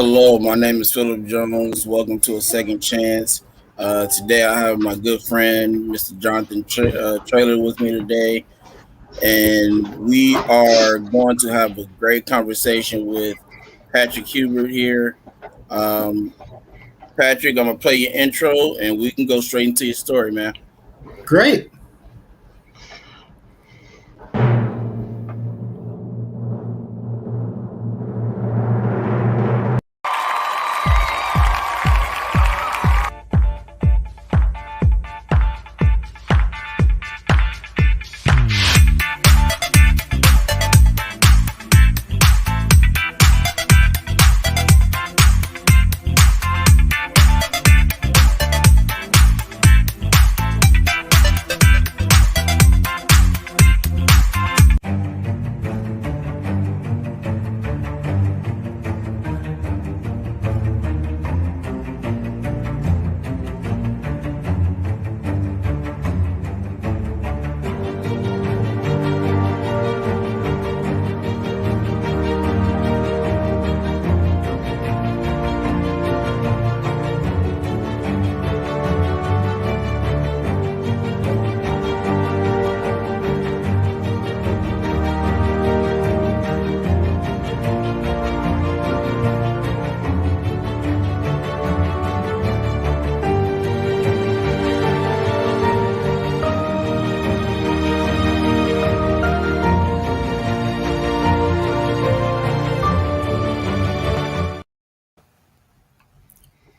Hello, my name is Philip Jones. Welcome to a second chance. Today I have my good friend, Mr. Jonathan Trailer, with me today, and we are going to have a great conversation with Patrick Hubert here. Um, Patrick, I'm gonna play your intro, and we can go straight into your story, man. Great.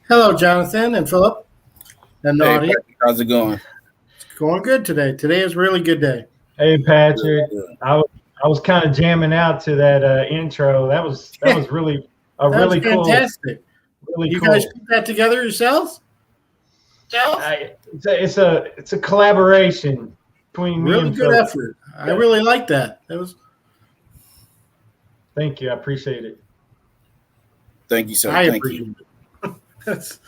Hello, Jonathan and Philip and the Hey, audience. Patrick, how's it going? It's going good today. Today is a really good day. Hey Patrick, Good. I was kind of jamming out to that intro. That was really That really was cool. fantastic. Really You cool. guys put that together yourselves? It's a collaboration between me Really and good Phil. effort. I really like that. That was. Thank you. I appreciate it. Thank you, sir. I Thank you. appreciate it. That's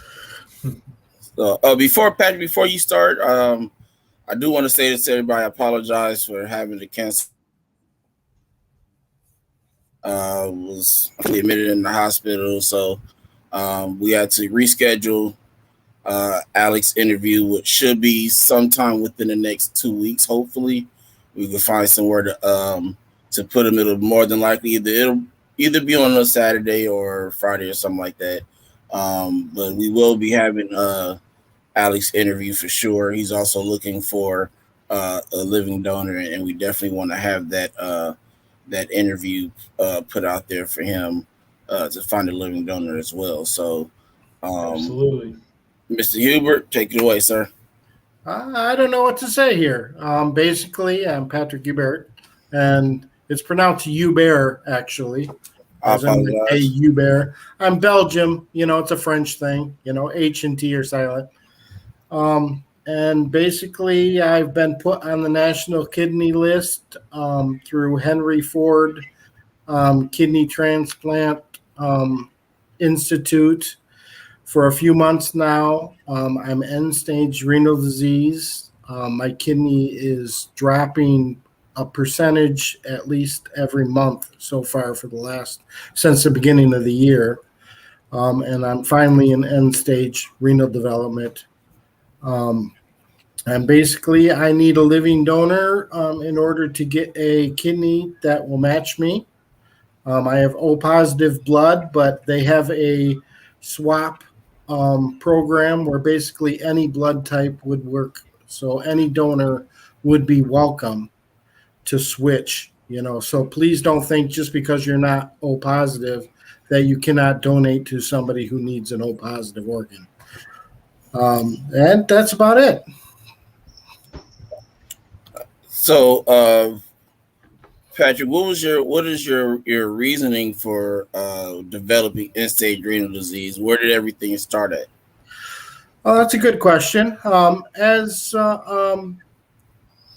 So, before you start, I do want to say this to everybody. I apologize for having to cancel. Was admitted in the hospital, so we had to reschedule Alex's interview, which should be sometime within the next 2 weeks. Hopefully, we can find somewhere to put him. It'll more than likely it'll either be on a Saturday or Friday or something like that. But we will be having Alex interview for sure. He's also looking for a living donor, and we definitely want to have that interview put out there for him to find a living donor as well. So, Absolutely. Mr. Hubert, take it away, sir. I don't know what to say here. Basically, I'm Patrick Hubert, and it's pronounced Hubert, actually. I As in like, hey, apologize. Hubert. I'm Belgium. It's a French thing. H and T are silent. And basically, I've been put on the national kidney list through Henry Ford Kidney Transplant Institute for a few months now. I'm end-stage renal disease. My kidney is dropping a percentage at least every month so far since the beginning of the year. And I'm finally in end-stage renal development. And basically, I need a living donor in order to get a kidney that will match me. I have O positive blood, but they have a swap program where basically any blood type would work. So any donor would be welcome to switch. So please don't think just because you're not O positive that you cannot donate to somebody who needs an O positive organ. And that's about it. So, Patrick, what is your reasoning for developing end-stage renal disease? Where did everything start at? Oh, that's a good question.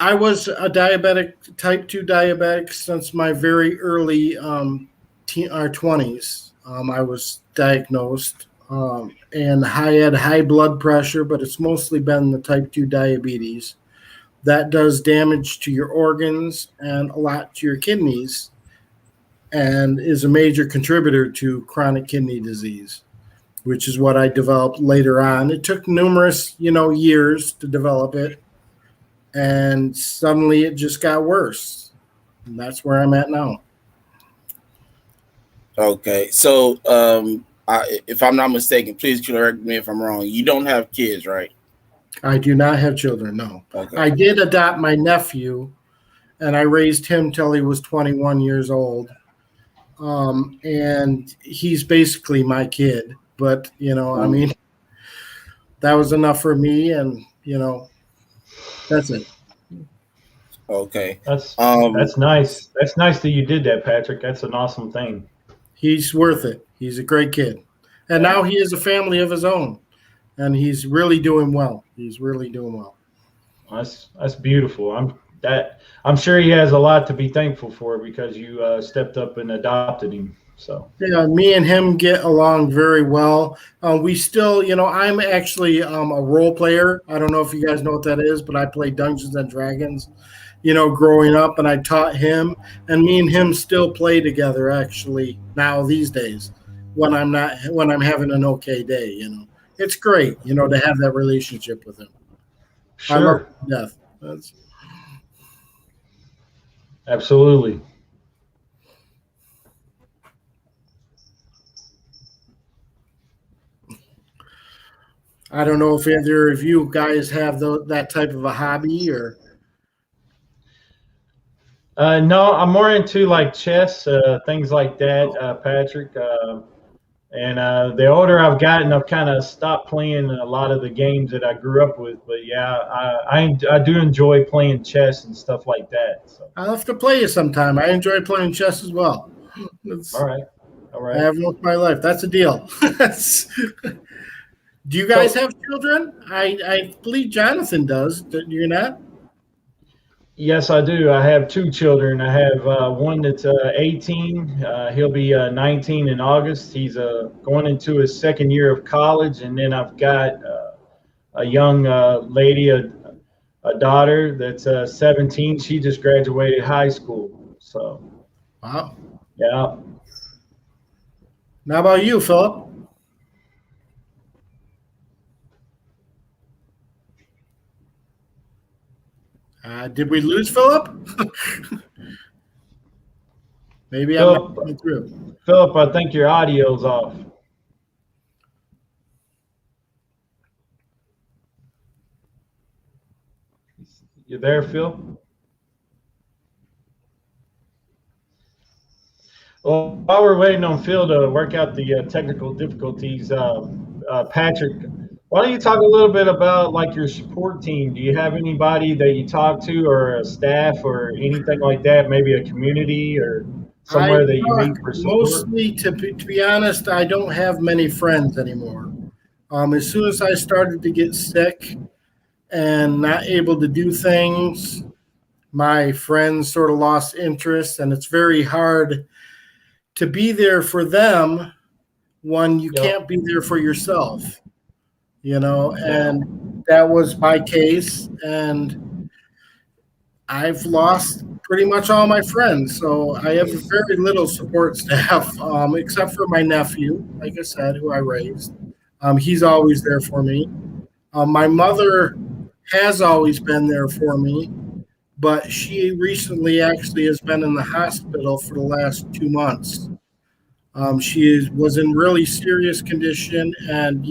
I was a type 2 diabetic since my very early 20s. I was diagnosed and I had high blood pressure, but it's mostly been the type 2 diabetes. That does damage to your organs and a lot to your kidneys. and is a major contributor to chronic kidney disease, which is what I developed later on. It took numerous, years to develop it, and suddenly it just got worse. And that's where I'm at now. Okay, so if I'm not mistaken, please correct me if I'm wrong. You don't have kids, right? I do not have children, no. Okay. I did adopt my nephew, and I raised him till he was 21 years old. And he's basically my kid. But, I mean, that was enough for me, and, that's it. Okay. That's nice. That's nice that you did that, Patrick. That's an awesome thing. He's worth it. He's a great kid. And now he has a family of his own, and he's really doing well. He's really doing well. That's beautiful. I'm sure he has a lot to be thankful for because you stepped up and adopted him. So yeah, me and him get along very well. We still, I'm actually a role player. I don't know if you guys know what that is, but I play Dungeons and Dragons, growing up, and I taught him, and me and him still play together actually now these days when I'm having an okay day, It's great, to have that relationship with him. sure. I love him to death. Absolutely. I don't know if either of you guys have that type of a hobby or. No, I'm more into like chess, things like that, Patrick. And the older I've gotten, I've kind of stopped playing a lot of the games that I grew up with. But yeah, I do enjoy playing chess and stuff like that. So. I'll have to play you sometime. I enjoy playing chess as well. All right. I have most of my life. That's a deal. Do you guys have children? I believe Jonathan does. Do you not? Yes, I do. I have two children. I have one that's 18. He'll be 19 in August. He's going into his second year of college. And then I've got a young lady, a daughter that's 17. She just graduated high school. So, wow. Yeah. How about you, Philip? Did we lose Philip? Maybe I'm not coming through. Philip, I think your audio's off. You there, Phil? Well, while we're waiting on Phil to work out the technical difficulties, Patrick, why don't you talk a little bit about like your support team? Do you have anybody that you talk to, or a staff, or anything like that? Maybe a community or somewhere that you meet for support? Mostly, to be honest, I don't have many friends anymore. As soon as I started to get sick and not able to do things, my friends sort of lost interest, and it's very hard to be there for them when you can't be there for yourself. And that was my case, and I've lost pretty much all my friends. So I have very little support staff, except for my nephew, like I said, who I raised. He's always there for me. My mother has always been there for me, but she recently actually has been in the hospital for the last 2 months. She was in really serious condition, and,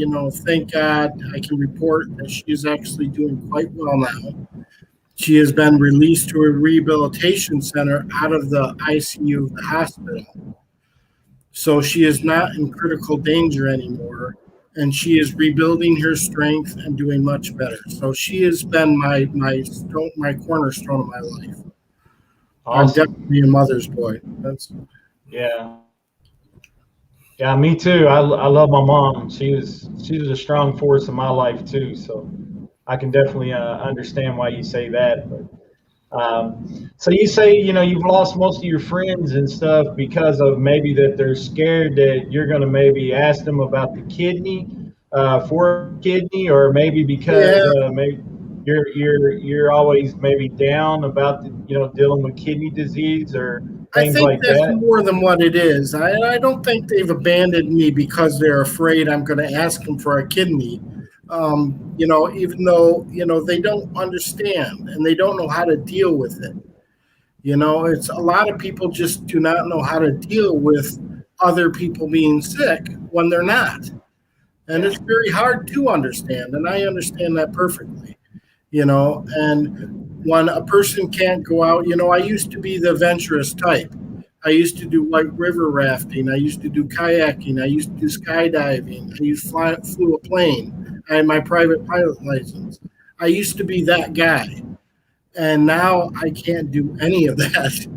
thank God I can report that she is actually doing quite well now. She has been released to a rehabilitation center out of the ICU of the hospital. So she is not in critical danger anymore, and she is rebuilding her strength and doing much better. So she has been my cornerstone of my life. Awesome. I'm definitely a mother's boy. Yeah, me too. I love my mom. She was a strong force in my life too. So I can definitely understand why you say that. But so you say you've lost most of your friends and stuff because of maybe that they're scared that you're going to maybe ask them about the kidney or maybe because maybe you're always maybe down about dealing with kidney disease, or things think like that's that. more than what it is. I don't think they've abandoned me because they're afraid I'm going to ask them for a kidney. Even though, they don't understand and they don't know how to deal with it. It's a lot of people just do not know how to deal with other people being sick when they're not. And it's very hard to understand. And I understand that perfectly, and when a person can't go out, I used to be the adventurous type. I used to do white river rafting. I used to do kayaking. I used to do skydiving. Flew a plane. I had my private pilot license. I used to be that guy. And now I can't do any of that.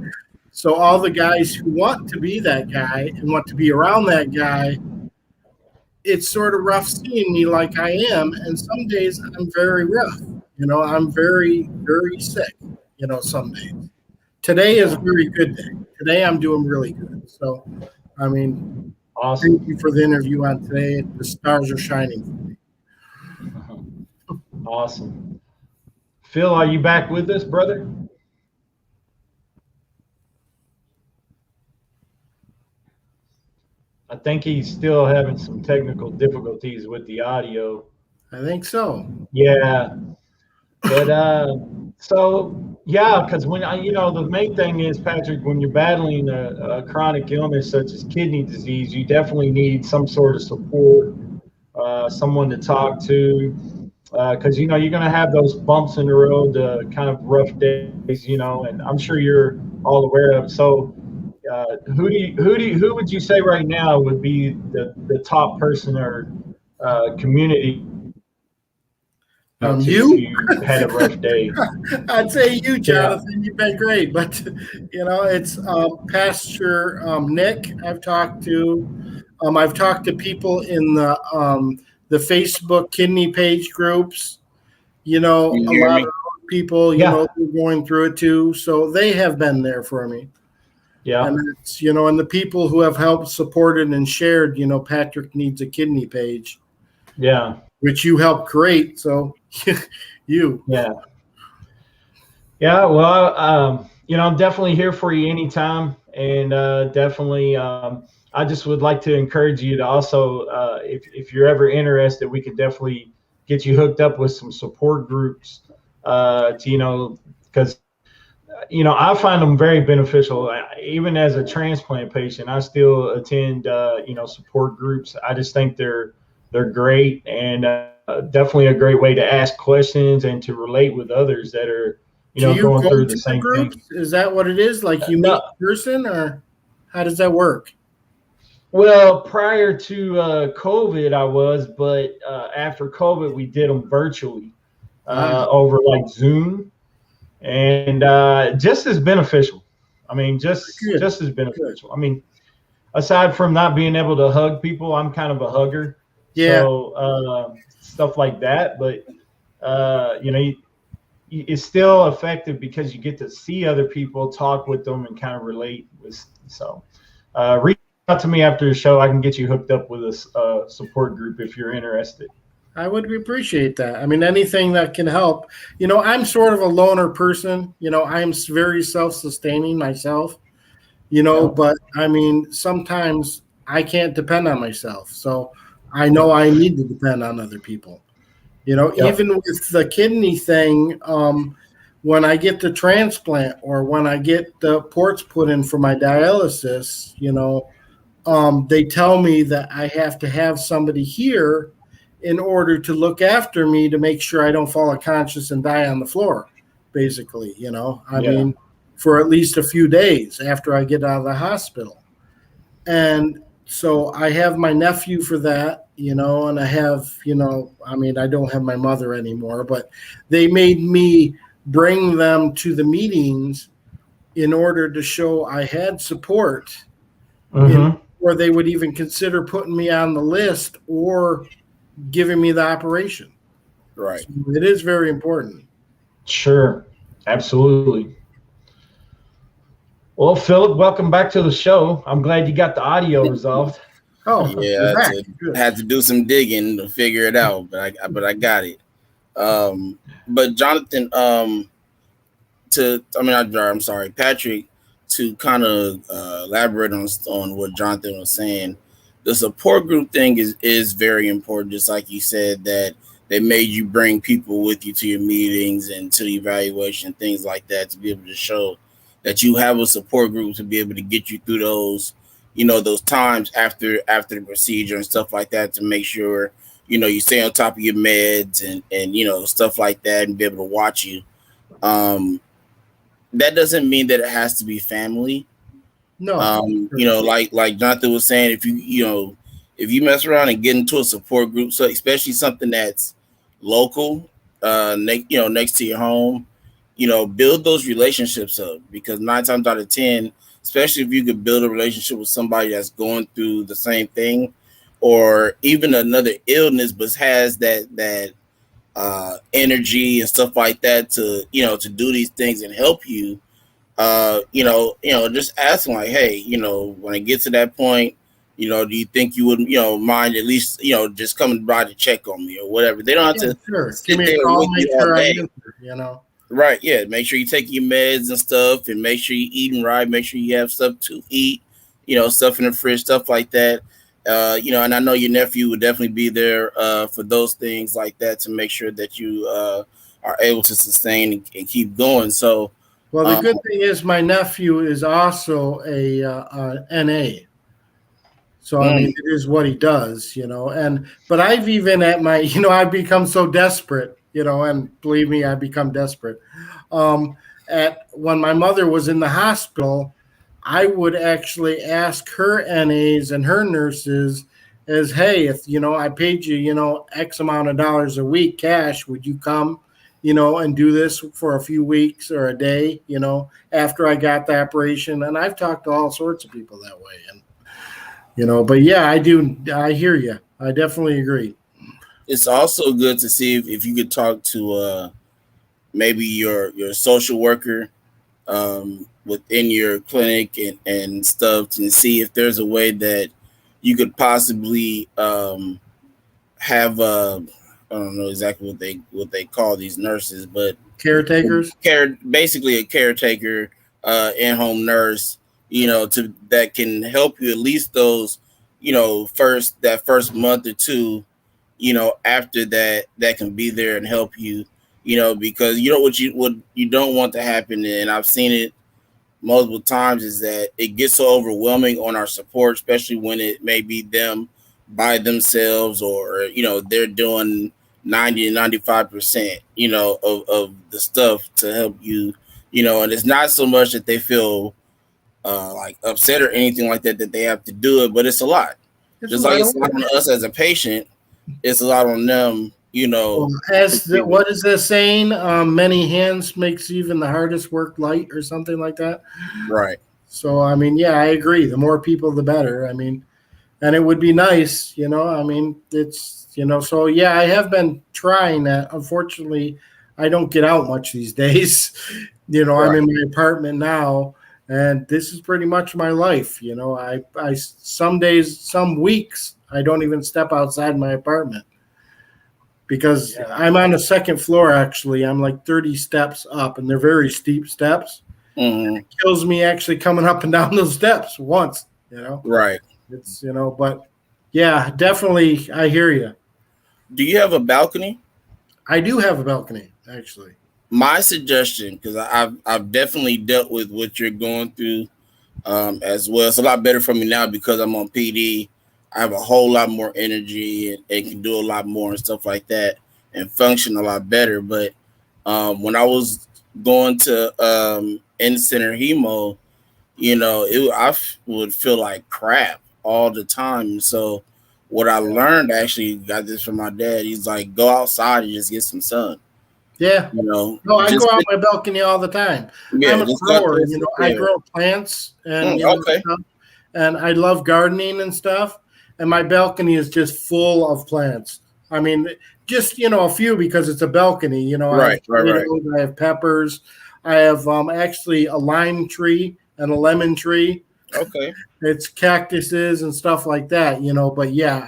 So all the guys who want to be that guy and want to be around that guy, it's sort of rough seeing me like I am. And some days I'm very rough. I'm very, very sick, some days. Today is a very good day. Today I'm doing really good. So, Awesome. Thank you for the interview on today. The stars are shining for me. Awesome. Phil, are you back with us, brother? I think he's still having some technical difficulties with the audio. I think so. Yeah. But so yeah, because when the main thing is, Patrick, when you're battling a chronic illness such as kidney disease, you definitely need some sort of support, someone to talk to, because you're going to have those bumps in the road, kind of rough days, and I'm sure you're all aware of. So, who would you say right now would be the top person or community? You? If you had a rough day. I'd say you, Jonathan. You've been great, but it's Pastor Nick. I've talked to. I've talked to people in the Facebook kidney page groups. A lot of people, they're going through it too. So they have been there for me. Yeah. And it's, and the people who have helped, supported, and shared, Patrick Needs a Kidney page. Yeah. Which you helped create. So you. Yeah. Yeah. Well, I'm definitely here for you anytime. And definitely, I just would like to encourage you to also, if you're ever interested, we could definitely get you hooked up with some support groups, because, I find them very beneficial. Even as a transplant patient, I still attend, support groups. I just think they're great and definitely a great way to ask questions and to relate with others that are, going through the same thing. Is that what it is? Like you meet a person, or how does that work? Well, prior to COVID, I was, but after COVID, we did them virtually over like Zoom, and just as beneficial. Just as beneficial. Aside from not being able to hug people, I'm kind of a hugger. Yeah. So stuff like that, but it's still effective because you get to see other people, talk with them, and kind of relate with. So reach out to me after the show. I can get you hooked up with a support group if you're interested. I would appreciate that. Anything that can help. I'm sort of a loner person. I'm very self-sustaining myself. But sometimes I can't depend on myself. So I know I need to depend on other people. Even with the kidney thing, when I get the transplant or when I get the ports put in for my dialysis, they tell me that I have to have somebody here in order to look after me to make sure I don't fall unconscious and die on the floor, basically, for at least a few days after I get out of the hospital. And so I have my nephew for that, and I have, I don't have my mother anymore, but they made me bring them to the meetings in order to show I had support, or they would even consider putting me on the list or giving me the operation. Right. So it is very important. Sure. Absolutely. Well, Philip, welcome back to the show. I'm glad you got the audio resolved. Oh, yeah, I had to do some digging to figure it out, but I got it. But Jonathan, I'm sorry, Patrick, to kind of elaborate on what Jonathan was saying, the support group thing is very important. Just like you said, that they made you bring people with you to your meetings and to the evaluation, things like that, to be able to show that you have a support group to be able to get you through those, those times after the procedure and stuff like that, to make sure, you stay on top of your meds and stuff like that, and be able to watch you. That doesn't mean that it has to be family. No. Like Jonathan was saying, if you mess around and get into a support group, so especially something that's local, next to your home, build those relationships up, because 9 times out of 10, especially if you could build a relationship with somebody that's going through the same thing, or even another illness, but has that energy and stuff like that to do these things and help you. Just asking like, hey, when I get to that point, do you think you would, mind at least, just coming by to check on me or whatever? They don't have to sure. Give me a call, make sure I answer, Right, yeah. Make sure you take your meds and stuff, and make sure you're eating right. Make sure you have stuff to eat, stuff in the fridge, stuff like that. And I know your nephew would definitely be there for those things like that, to make sure that you are able to sustain and keep going. So, well, the good thing is my nephew is also a NA. So, I mean, it is what he does, but I've even at my, I've become so desperate, and believe me, I've become desperate. When my mother was in the hospital, I would actually ask her NAs and her nurses as, hey, if, I paid you, X amount of dollars a week cash, would you come, and do this for a few weeks or a day, after I got the operation? And I've talked to all sorts of people that way. And, but yeah, I hear you. I definitely agree. It's also good to see if you could talk to maybe your social worker within your clinic and stuff, and see if there's a way that you could possibly have I don't know exactly what they call these nurses, but caretakers, basically a caretaker, in-home nurse, that can help you at least those, that first month or two, after that can be there and help you, because what you don't want to happen, and I've seen it multiple times, is that it gets so overwhelming on our support, especially when it may be them by themselves, or they're doing 90 to 95%, of the stuff to help you, and it's not so much that they feel like upset or anything like that they have to do it, but it's a lot. Just like it's a lot on us as a patient, it's a lot on them, what is that saying? Many hands makes even the hardest work light, or something like that. Right. So, I mean, yeah, I agree. The more people, the better. I mean, and it would be nice, it's, so yeah, I have been trying that. Unfortunately, I don't get out much these days. Right. I'm in my apartment now, and this is pretty much my life. I some days, some weeks, I don't even step outside my apartment, because I'm on the second floor. Actually, I'm like 30 steps up, and they're very steep steps. Mm-hmm. It kills me actually coming up and down those steps once, Right. It's, but yeah, definitely, I hear you. Do you have a balcony? I do have a balcony, actually. My suggestion, because I've definitely dealt with what you're going through as well. It's a lot better for me now because I'm on PD. I have a whole lot more energy and can do a lot more and stuff like that, and function a lot better. But when I was going to in-center hemo, I would feel like crap all the time. So what I learned, actually got this from my dad. He's like, go outside and just get some sun. Yeah. No, I go out my balcony all the time. Yeah, I'm a grower. I grow plants and okay. Stuff, and I love gardening and stuff. And my balcony is just full of plants. I mean, just a few, because it's a balcony. Right. I have peppers. I have actually a lime tree and a lemon tree. Okay. It's cactuses and stuff like that, But yeah,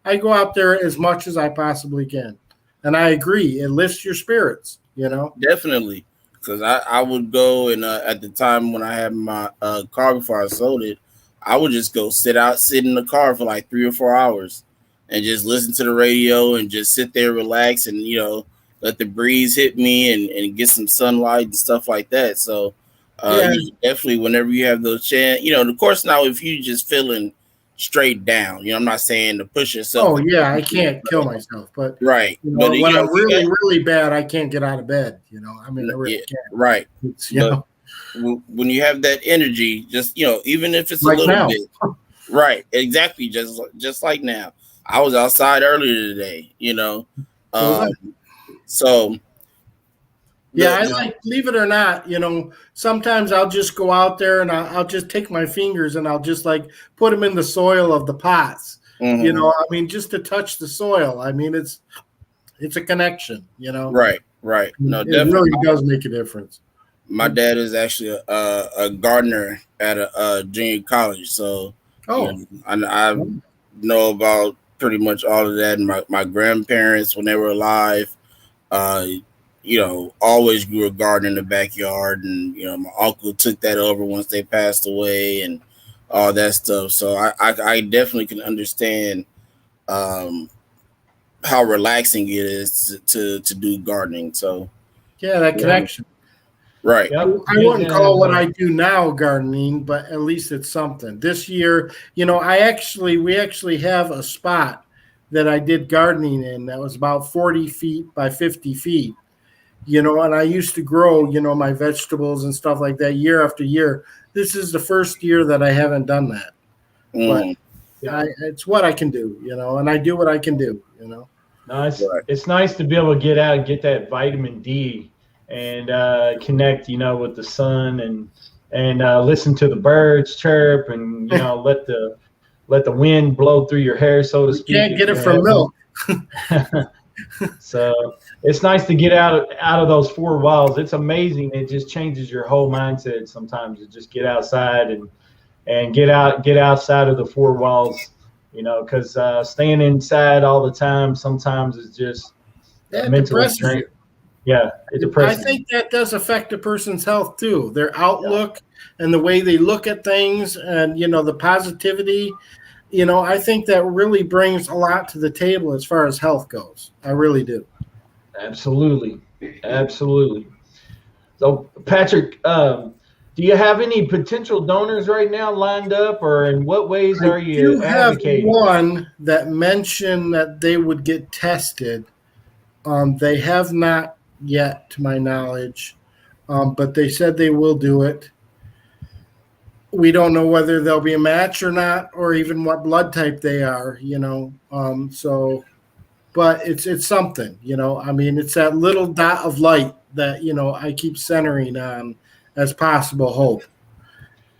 I go out there as much as I possibly can. And I agree, it lifts your spirits, Definitely. because I would go and at the time when I had my car before I sold it, I would just go sit in the car for like 3 or 4 hours and just listen to the radio and just sit there, relax, and let the breeze hit me and get some sunlight and stuff like that. So definitely whenever you have those chance, of course now if you just feeling straight down, I'm not saying to push yourself. Oh yeah, I can't kill myself, but right. But when I'm really, really bad, I can't get out of bed. I mean, I really can't. Right. When you have that energy, just even if it's like a little now. Bit, right? Exactly. Just like now, I was outside earlier today. So. Yeah, I like, believe it or not, sometimes I'll just go out there and I'll just take my fingers and I'll just like put them in the soil of the pots. Mm-hmm. I mean, just to touch the soil. I mean, it's a connection. Right. No, it definitely really does make a difference. My dad is actually a gardener at a junior college, so I know about pretty much all of that. And my grandparents, when they were alive, always grew a garden in the backyard, and my uncle took that over once they passed away, and all that stuff. So I definitely can understand how relaxing it is to do gardening. So that connection. Right. Yep. I wouldn't call what I do now gardening, but at least it's something. This year, we actually have a spot that I did gardening in that was about 40 feet by 50 feet. And I used to grow, my vegetables and stuff like that year after year. This is the first year that I haven't done that. But it's what I can do, and I do what I can do, Nice. Right. It's nice to be able to get out and get that vitamin D and connect, with the sun and listen to the birds chirp and, let the wind blow through your hair, so to speak. You can't get it from milk. So it's nice to get out of those four walls. It's amazing. It just changes your whole mindset sometimes to just get outside and get outside of the four walls, because staying inside all the time sometimes is just mentally draining. Yeah, it depresses. I think that does affect a person's health too. Their outlook and the way they look at things, and the positivity. I think that really brings a lot to the table as far as health goes. I really do. Absolutely. So, Patrick, do you have any potential donors right now lined up, or in what ways are you advocating? I have one that mentioned that they would get tested. They have not yet, to my knowledge, but they said they will do it. We don't know whether there'll be a match or not, or even what blood type they are, but it's something, I mean, it's that little dot of light that, I keep centering on as possible hope.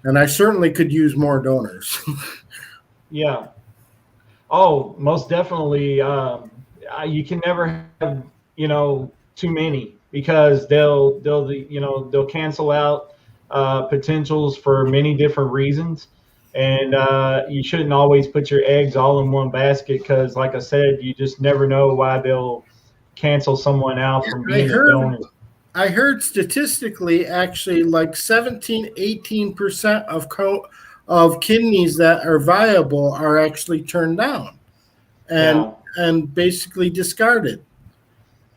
And I certainly could use more donors. Yeah. Oh, most definitely. You can never have, too many, because they'll cancel out potentials for many different reasons, and you shouldn't always put your eggs all in one basket, because like I said, you just never know why they'll cancel someone out from being a donor. I heard statistically actually like 17-18% of kidneys that are viable are actually turned down and basically discarded.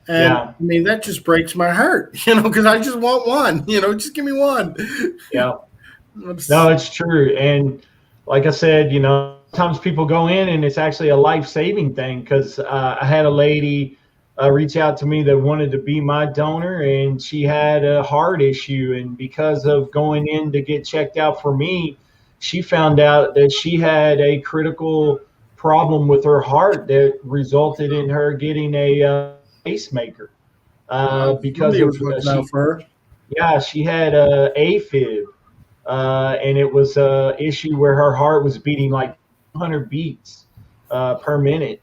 And I mean, that just breaks my heart, because I just want one, just give me one. Yeah. No, it's true. And like I said, sometimes people go in and it's actually a life-saving thing, because I had a lady reach out to me that wanted to be my donor, and she had a heart issue. And because of going in to get checked out for me, she found out that she had a critical problem with her heart that resulted in her getting a pacemaker because of she had AFib, and it was a issue where her heart was beating like 100 beats per minute,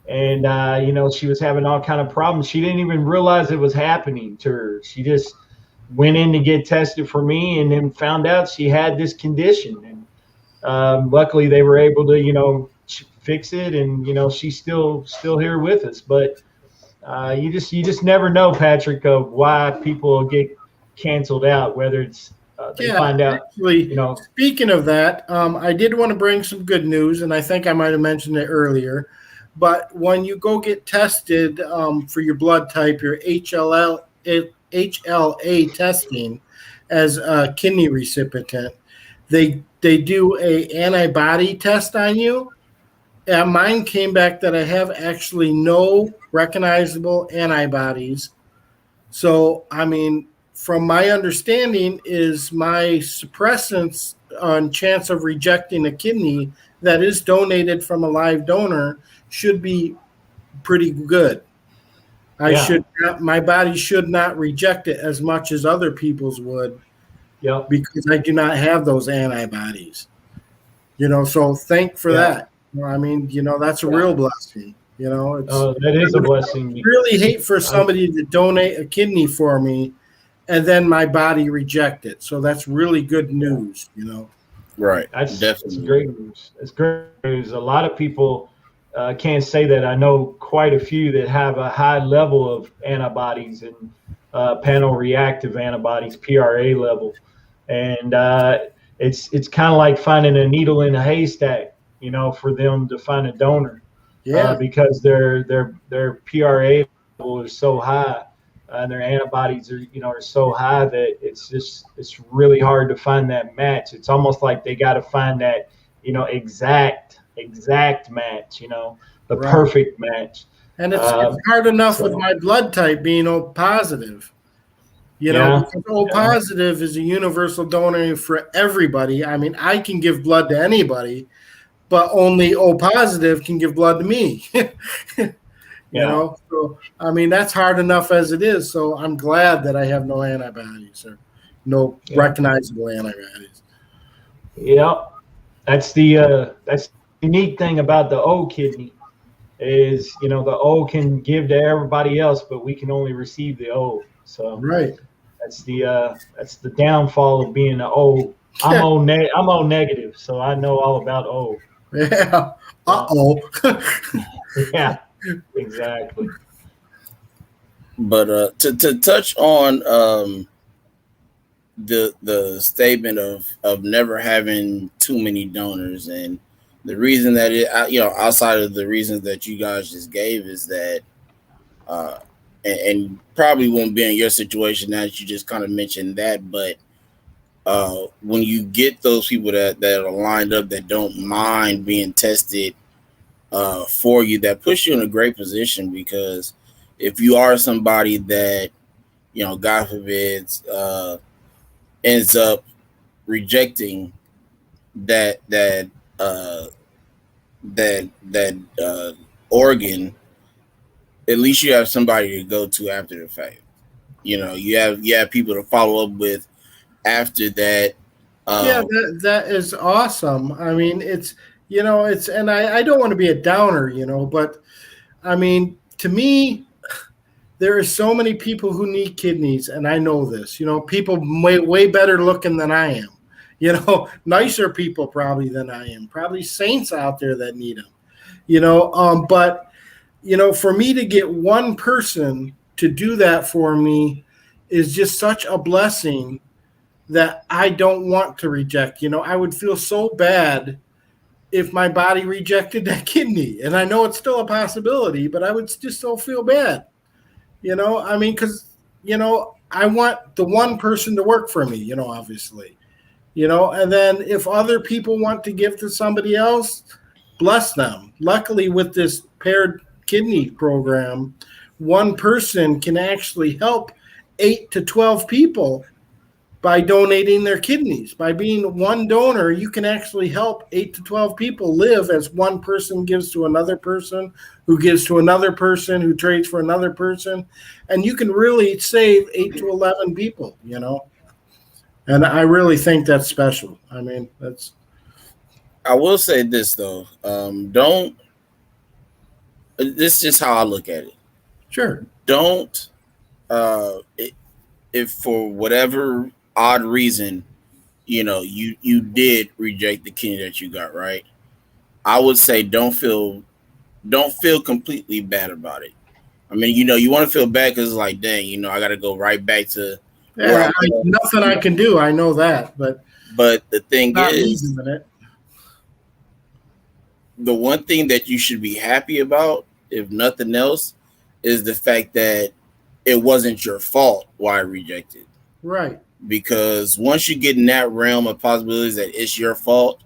and she was having all kind of problems. She didn't even realize it was happening to her. She just went in to get tested for me, and then found out she had this condition, and luckily they were able to fix it, and she's still here with us. But you just never know, Patrick, of why people get canceled out, whether it's they find out, actually, you know. speaking of that, I did want to bring some good news, and I think I might have mentioned it earlier. But when you go get tested for your blood type, your HLA testing as a kidney recipient, they do a antibody test on you. And mine came back that I have actually no recognizable antibodies. So, I mean, from my understanding, is my suppressants on chance of rejecting a kidney that is donated from a live donor should be pretty good. My body should not reject it as much as other people's would. Yep. Because I do not have those antibodies. So thank for that. I mean, that's a real blessing. That is a blessing. I really hate for somebody to donate a kidney for me and then my body reject it. So that's really good news, Right. That's great news. It's great news. A lot of people can't say that. I know quite a few that have a high level of antibodies and panel reactive antibodies, PRA level. And it's kind of like finding a needle in a haystack, for them to find a donor. Yeah. Because their PRA level is so high and their antibodies are so high that it's really hard to find that match. It's almost like they got to find that, exact match, the perfect match. And it's hard enough with my blood type being O positive. Because O positive is a universal donor for everybody. I mean, I can give blood to anybody, but only O positive can give blood to me. So I mean, that's hard enough as it is. So I'm glad that I have no antibodies or no recognizable antibodies. Yeah, that's the neat thing about the O kidney is the O can give to everybody else, but we can only receive the O. So that's the downfall of being an O. I'm O negative, so I know all about O. Yeah. Yeah. Exactly. But to touch on the statement of never having too many donors, and the reason that outside of the reasons that you guys just gave is that and probably won't be in your situation now that you just kind of mentioned that, but when you get those people that are lined up that don't mind being tested for you, that puts you in a great position, because if you are somebody that, God forbid, ends up rejecting that organ, at least you have somebody to go to after the fact. You have people to follow up with after that. That is awesome. I mean, it's and I don't want to be a downer, but I mean, to me, there are so many people who need kidneys, and I know this, people way better looking than I am, nicer people probably than I am, probably saints out there that need them, but, for me to get one person to do that for me is just such a blessing that I don't want to reject. I would feel so bad if my body rejected that kidney. And I know it's still a possibility, but I would just still feel bad. I mean, because, I want the one person to work for me, obviously. And then if other people want to give to somebody else, bless them. Luckily, with this paired kidney program, one person can actually help 8 to 12 people by donating their kidneys. By being one donor, you can actually help 8 to 12 people live as one person gives to another person, who gives to another person, who trades for another person. And you can really save 8 to 11 people, And I really think that's special. I mean, I will say this, though. This is just how I look at it. Sure. Don't, if for whatever odd reason, you did reject the kidney that you got, right? I would say don't feel completely bad about it. I mean, you want to feel bad because it's like, dang, I got to go right back to Yeah, nothing I can do. I know that, but the thing not me is, doing it. the one thing that you should be happy about, if nothing else, is the fact that it wasn't your fault why I rejected. Right. Because once you get in that realm of possibilities that it's your fault,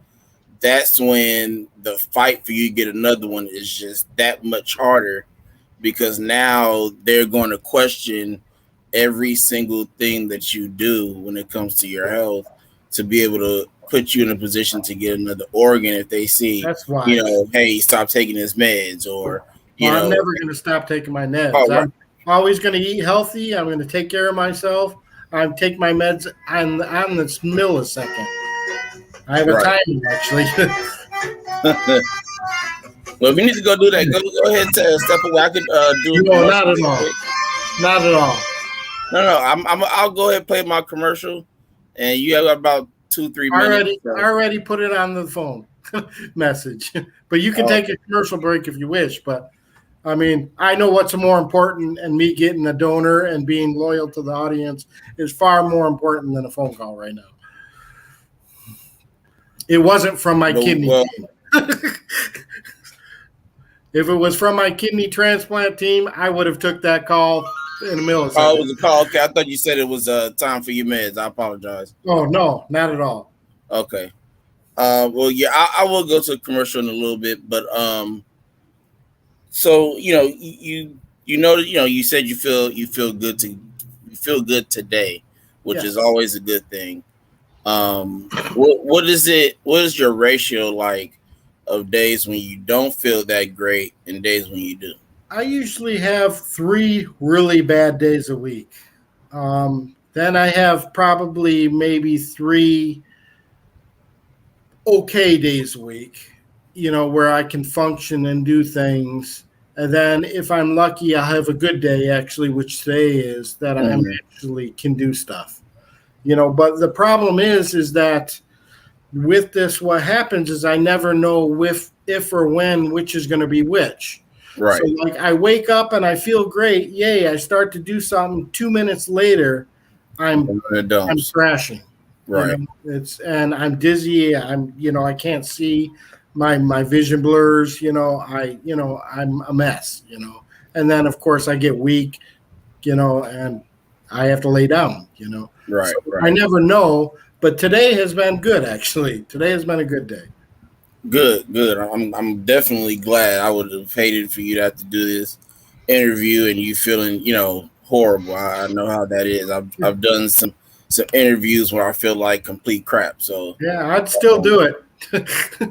that's when the fight for you to get another one is just that much harder, because now they're going to question every single thing that you do when it comes to your health to be able to put you in a position to get another organ if they see, That's why. Hey, stop taking his meds, or I'm never going to stop taking my meds. Right. I'm always going to eat healthy. I'm going to take care of myself. I take my meds on this millisecond. I have a timing, actually. Well, if you need to go do that, go ahead and step away. I could do it. No, not at all. Not at all. No. I'll go ahead and play my commercial, and you have about 2-3 minutes. I already put it on the phone message, but you can take a commercial break if you wish. But I mean, I know what's more important, and me getting a donor and being loyal to the audience is far more important than a phone call right now. It wasn't from my kidney team. If it was from my kidney transplant team, I would have took that call in a millisecond. Oh, it was a call. Okay, I thought you said it was time for your meds. I apologize. Oh, no, not at all. Okay. Well, yeah, I will go to a commercial in a little bit, but so you said you feel good today, which is always a good thing. What is your ratio like of days when you don't feel that great and days when you do? I usually have 3 really bad days a week. Then I have probably maybe 3 okay days a week, where I can function and do things. And then if I'm lucky, I'll have a good day, actually, which today is, that I actually can do stuff. But the problem is that with this, what happens is I never know if or when which is going to be which. Right. So like I wake up and I feel great. Yay. I start to do something. 2 minutes later, I'm crashing. Right. And I'm dizzy. I can't see. My vision blurs, I'm a mess, and then of course I get weak, and I have to lay down, Right. So I never know, but today has been good, actually. Today has been a good day. Good. I'm definitely glad. I would have hated for you to have to do this interview and you feeling, horrible. I know how that is. I've done some interviews where I feel like complete crap. So yeah, I'd still do it.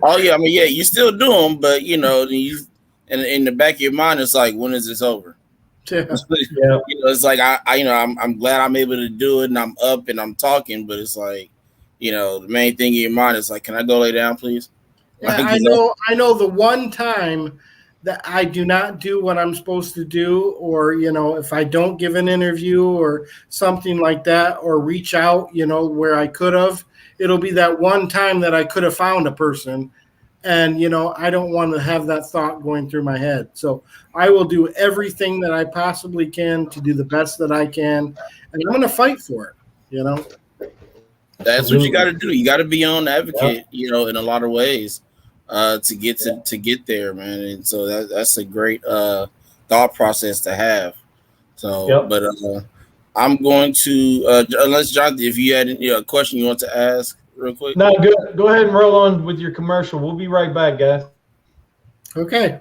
Oh yeah, I mean, yeah, you still do them, but in the back of your mind, it's like, when is this over? Yeah. It's like I'm glad I'm able to do it, and I'm up and I'm talking, but it's like, the main thing in your mind is like, can I go lay down, please? Yeah, Like, I know the one time that I do not do what I'm supposed to do, or if I don't give an interview or something like that, or reach out, where I could have. It'll be that one time that I could have found a person, and I don't want to have that thought going through my head. So I will do everything that I possibly can to do the best that I can, and I'm going to fight for it. That's what you got to do. You got to be on advocate, in a lot of ways, to get there, man. And so that's a great thought process to have. So, but I'm going to unless Jonathan, if you had a question you want to ask real quick. No, good. Go ahead and roll on with your commercial. We'll be right back, guys. Okay.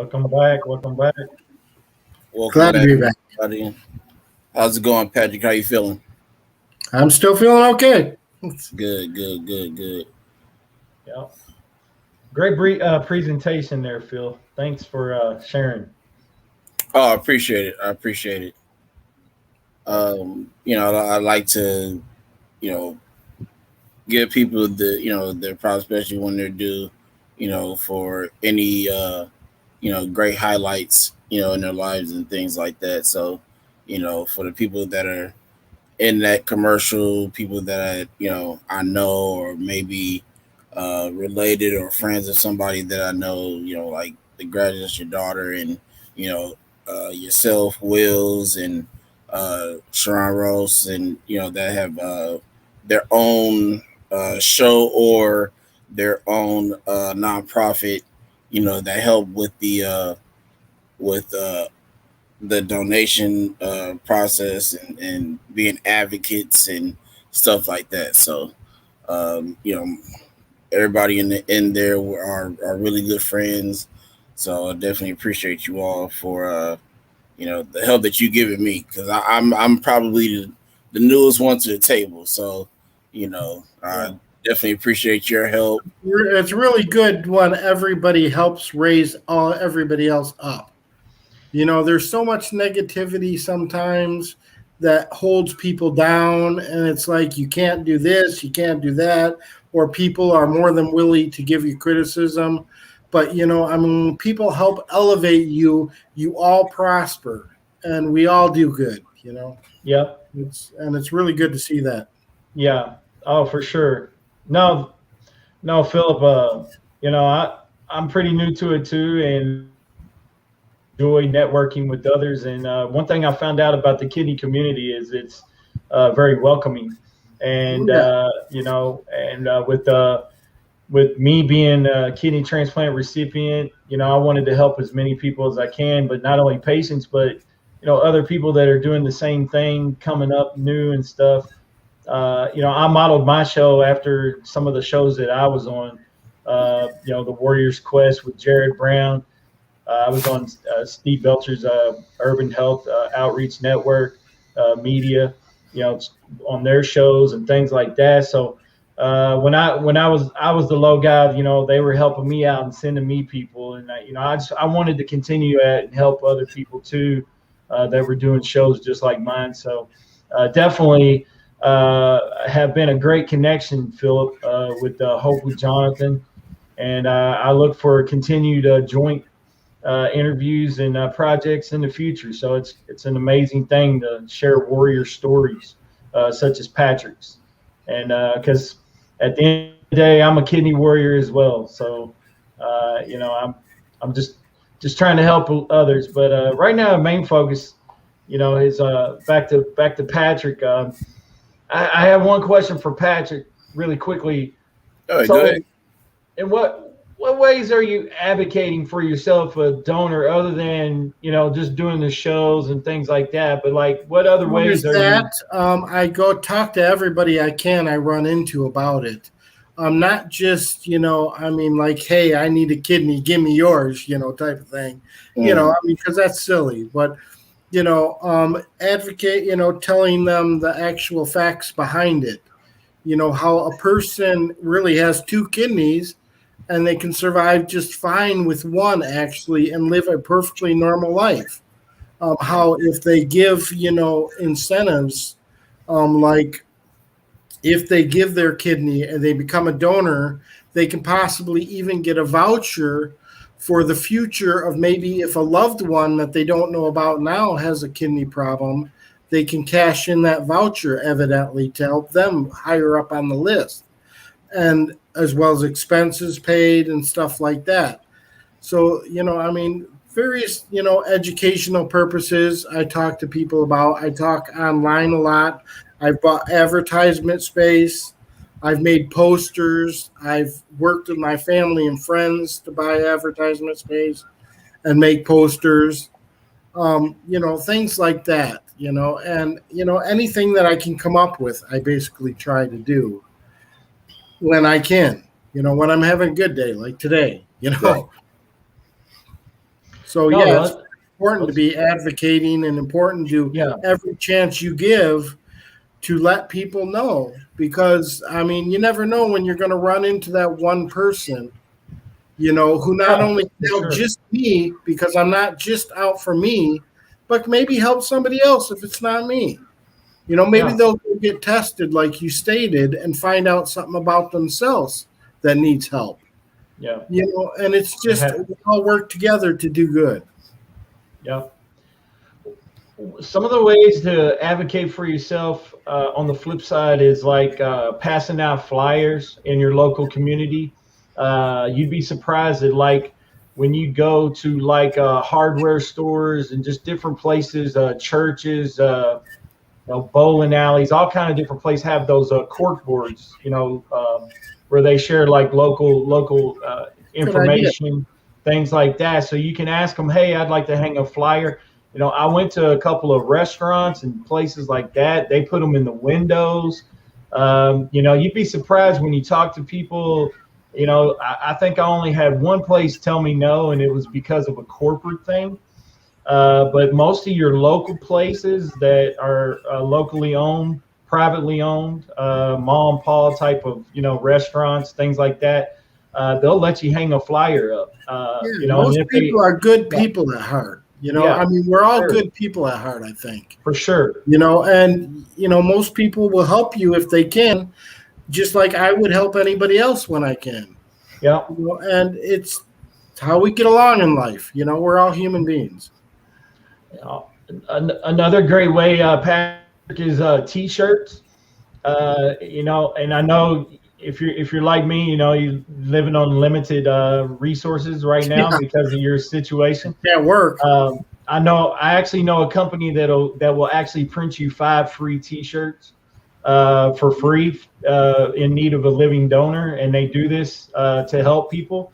Welcome back. Welcome back. Welcome Glad back, to be back. everybody. How's it going, Patrick? How you feeling? I'm still feeling okay. Good, good, good, good. Yeah. Great presentation there, Phil. Thanks for sharing. Oh, I appreciate it. I appreciate it. I like to, you know, give people their props, especially when they're due, for any, great highlights, in their lives and things like that. So, for the people that are in that commercial, people that I know or maybe related or friends of somebody that I know, like the graduates, your daughter, and yourself, Wills, and Sharon Rose, and that have their own show or their own nonprofit, that help with the donation process and being advocates and stuff like that. So, everybody in there are really good friends. So I definitely appreciate you all for the help that you given me, because I'm probably the newest one to the table. So I definitely appreciate your help. It's really good when everybody helps raise everybody else up. There's so much negativity sometimes that holds people down, and it's like you can't do this, you can't do that, or people are more than willing to give you criticism. But people help elevate you. You all prosper, and we all do good. Yeah. It's really good to see that. Yeah. Oh, for sure. No, Philip. I'm pretty new to it too, and enjoy networking with others. And one thing I found out about the kidney community is it's very welcoming. And with me being a kidney transplant recipient, I wanted to help as many people as I can, but not only patients, but other people that are doing the same thing, coming up new and stuff. I modeled my show after some of the shows that I was on. The Warrior's Quest with Jared Brown. I was on Steve Belcher's Urban Health Outreach Network media, on their shows and things like that. So when I was the low guy, they were helping me out and sending me people, and I wanted to continue and help other people too that were doing shows just like mine. So definitely have been a great connection, Philip, with Hope with Jonathan, and I look for continued joint interviews and projects in the future. So it's an amazing thing to share warrior stories such as Patrick's, and because at the end of the day, I'm a kidney warrior as well. So I'm just trying to help others. But right now, the main focus, is back to Patrick. I have one question for Patrick really quickly. All right, go ahead. In what ways are you advocating for yourself, a donor, other than just doing the shows and things like that? But like, what other ways are you? I go talk to everybody I run into about it. Not just hey, I need a kidney, give me yours, type of thing. Because that's silly. But advocate, telling them the actual facts behind it. How a person really has two kidneys, and they can survive just fine with one, actually, and live a perfectly normal life. How if they give, incentives, like if they give their kidney and they become a donor, they can possibly even get a voucher for the future of maybe if a loved one that they don't know about now has a kidney problem, they can cash in that voucher, evidently, to help them higher up on the list. And as well as expenses paid and stuff like that. So, various, educational purposes I talk to people about. I talk online a lot. I've bought advertisement space. I've made posters. I've worked with my family and friends to buy advertisement space and make posters. Things like that, and, anything that I can come up with, I basically try to do when I can, when I'm having a good day like today, Right. So No, yeah, it's important to be advocating and important to every chance you give to let people know, because I mean, you never know when you're going to run into that one person, who not only can help just me, because I'm not just out for me, but maybe help somebody else if it's not me. Maybe they'll get tested like you stated and find out something about themselves that needs help. Yeah. And it's just we all work together to do good. Yeah. Some of the ways to advocate for yourself on the flip side is like passing out flyers in your local community. You'd be surprised at like when you go to like hardware stores and just different places, churches, bowling alleys, all kind of different places have those cork boards, where they share like local information, things like that. So you can ask them, hey, I'd like to hang a flyer. I went to a couple of restaurants and places like that. They put them in the windows. You'd be surprised when you talk to people. I think I only had one place tell me no, and it was because of a corporate thing. But most of your local places that are locally owned, privately owned, mom and pa type of, restaurants, things like that, they'll let you hang a flyer up. Most people are good people at heart. I mean, we're all good people at heart, I think. For sure. And most people will help you if they can, just like I would help anybody else when I can. Yeah. And it's how we get along in life. We're all human beings. Another great way, Patrick, is T-shirts. And I know if you're like me, you're living on limited resources right now because of your situation. Can't work. I actually know a company that will actually print you 5 free T-shirts for free in need of a living donor, and they do this to help people.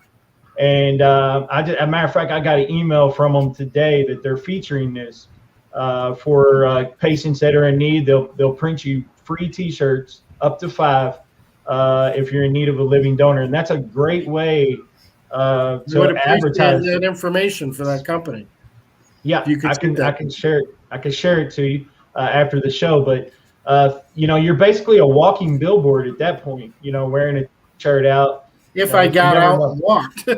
And as a matter of fact, I got an email from them today that they're featuring this for patients that are in need. They'll print you free T-shirts, up to 5, if you're in need of a living donor, and that's a great way to advertise that information for that company. Yeah, I can share it. I can share it to you after the show. But you're basically a walking billboard at that point. Wearing a shirt out. If I got out and walked.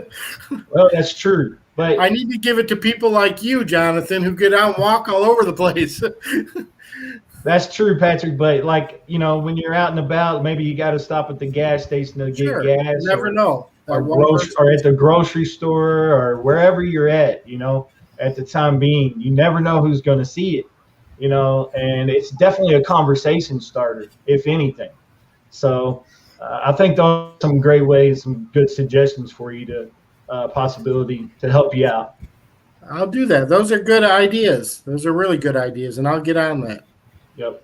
Well, that's true. But I need to give it to people like you, Jonathan, who get out and walk all over the place. That's true, Patrick. But when you're out and about, maybe you got to stop at the gas station to get gas. You never know. Or at the grocery store or wherever you're at, at the time being. You never know who's going to see it, and it's definitely a conversation starter, if anything. So I think those are some great ways, some good suggestions for you to possibility to help you out. I'll do that. Those are good ideas. Those are really good ideas, and I'll get on that. Yep.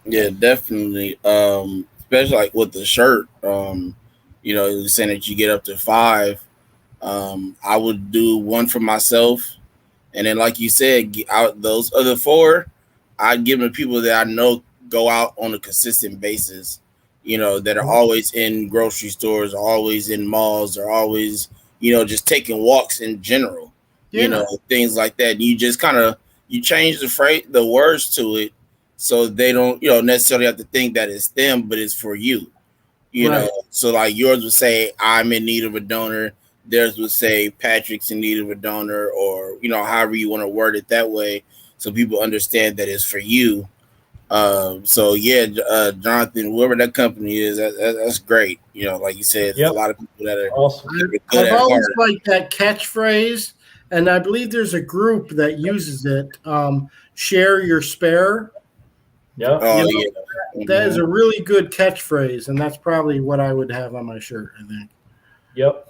Yeah, definitely. Especially like with the shirt, saying that you get up to 5. I would do 1 for myself. And then, like you said, those other 4, I'd give them to people that I know go out on a consistent basis, that are always in grocery stores, always in malls, or always, just taking walks in general, things like that. And you just you change the words to it so they don't, necessarily have to think that it's them, but it's for you, Right. So like yours would say, I'm in need of a donor. Theirs would say Patrick's in need of a donor, or, however you want to word it that way, so people understand that it's for you. Jonathan, whoever that company is, that's great. Like you said, there's a lot of people that are awesome. I've always liked that catchphrase, and I believe there's a group that uses it. Share your spare. Yeah. That is a really good catchphrase, and that's probably what I would have on my shirt, I think. Yep.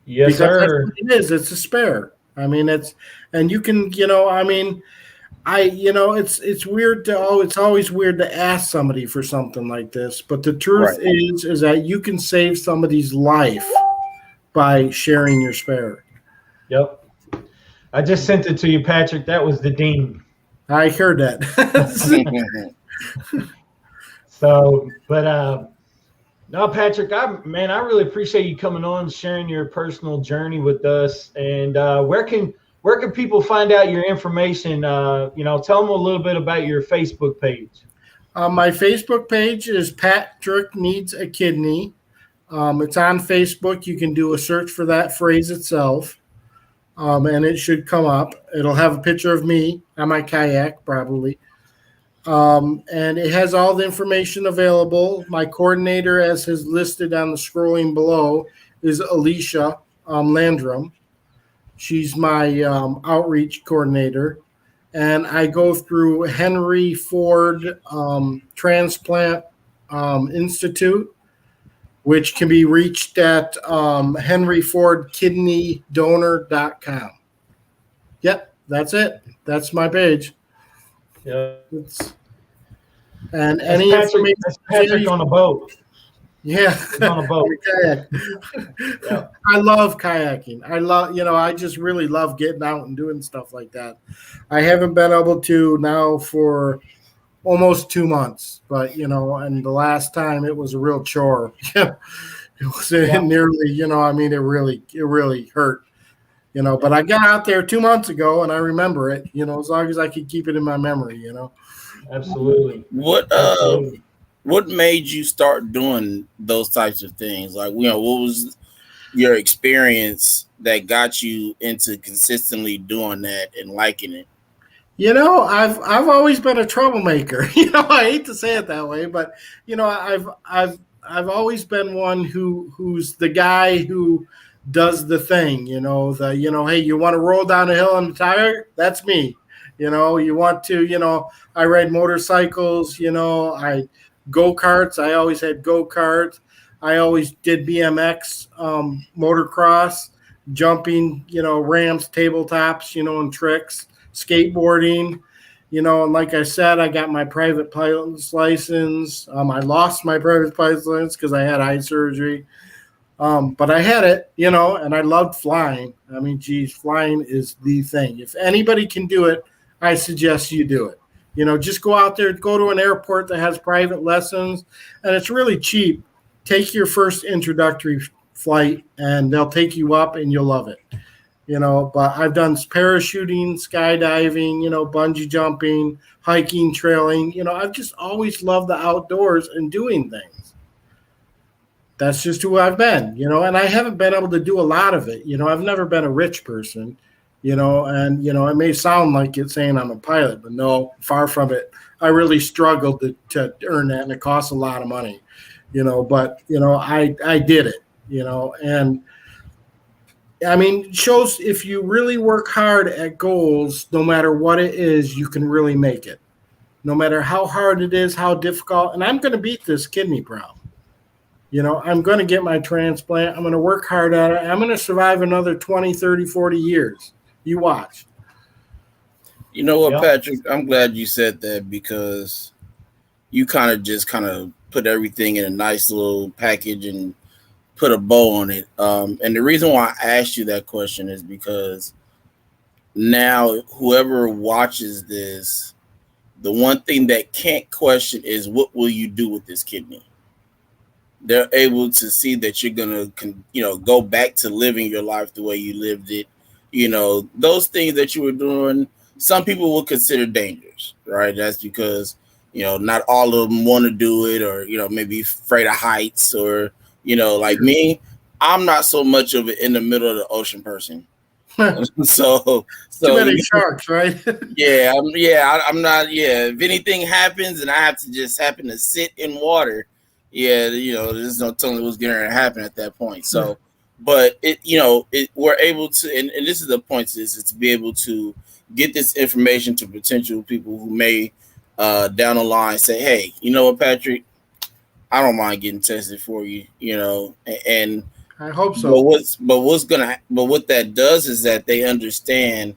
Yes, because sir. That's what it is. It's a spare. I mean, it's weird it's always weird to ask somebody for something like this, but the truth is that you can save somebody's life by sharing your spare. Yep. I just sent it to you, Patrick. That was the dean. I heard that. So, but No, Patrick, I really appreciate you coming on, sharing your personal journey with us. And where can people find out your information? Tell them a little bit about your Facebook page. My Facebook page is Patrick Needs a Kidney. It's on Facebook. You can do a search for that phrase itself, and it should come up. It'll have a picture of me on my kayak, probably. And it has all the information available. My coordinator, as is listed on the scrolling below, is Alicia Landrum. She's my outreach coordinator. And I go through Henry Ford Transplant Institute, which can be reached at henryfordkidneydonor.com. Yep, that's it. That's my page. Yeah. And any information. That's Patrick on a boat. Yeah. On a boat. Yeah. I love kayaking. I just really love getting out and doing stuff like that. I haven't been able to now for almost 2 months, but, and the last time it was a real chore. It was nearly, it really hurt. But I got out there 2 months ago and I remember it, as long as I could keep it in my memory, Absolutely. What made you start doing those types of things? Like, what was your experience that got you into consistently doing that and liking it? I've always been a troublemaker. I hate to say it that way, but I've always been one who's the guy who does the thing, hey, you want to roll down a hill on a tire? That's me. You want to, I ride motorcycles, I go-karts. I always had go-karts. I always did BMX, motocross, jumping, ramps, tabletops, and tricks, skateboarding, and like I said, I got my private pilot's license. I lost my private pilot's license because I had eye surgery. But I had it, and I loved flying. I mean, geez, flying is the thing. If anybody can do it, I suggest you do it. Just go out there, go to an airport that has private lessons, and it's really cheap. Take your first introductory flight, and they'll take you up, and you'll love it. But I've done parachuting, skydiving, bungee jumping, hiking, trailing. I've just always loved the outdoors and doing things. That's just who I've been, and I haven't been able to do a lot of it. I've never been a rich person. And it may sound like it's saying I'm a pilot, but no, far from it. I really struggled to earn that, and it costs a lot of money, but, I did it, and I mean, it shows if you really work hard at goals, no matter what it is, you can really make it, no matter how hard it is, how difficult. And I'm going to beat this kidney problem. I'm going to get my transplant. I'm going to work hard at it. I'm going to survive another 20, 30, 40 years. You watch. You know what, Patrick? I'm glad you said that because you kind of put everything in a nice little package and put a bow on it. And the reason why I asked you that question is because now whoever watches this, the one thing that can't question is what will you do with this kidney? They're able to see that you're going to, go back to living your life the way you lived it. Those things that you were doing, some people will consider dangerous, right? That's because, not all of them want to do it or, maybe afraid of heights or, like me, I'm not so much of an in the middle of the ocean person. so too many sharks, right? I'm not. Yeah, if anything happens and I have to just happen to sit in water, there's no telling what's going to happen at that point. So, but we're able to, and this is the point is to be able to get this information to potential people who may down the line say, hey, you know what, Patrick, I don't mind getting tested for you, and I hope so. But what that does is that they understand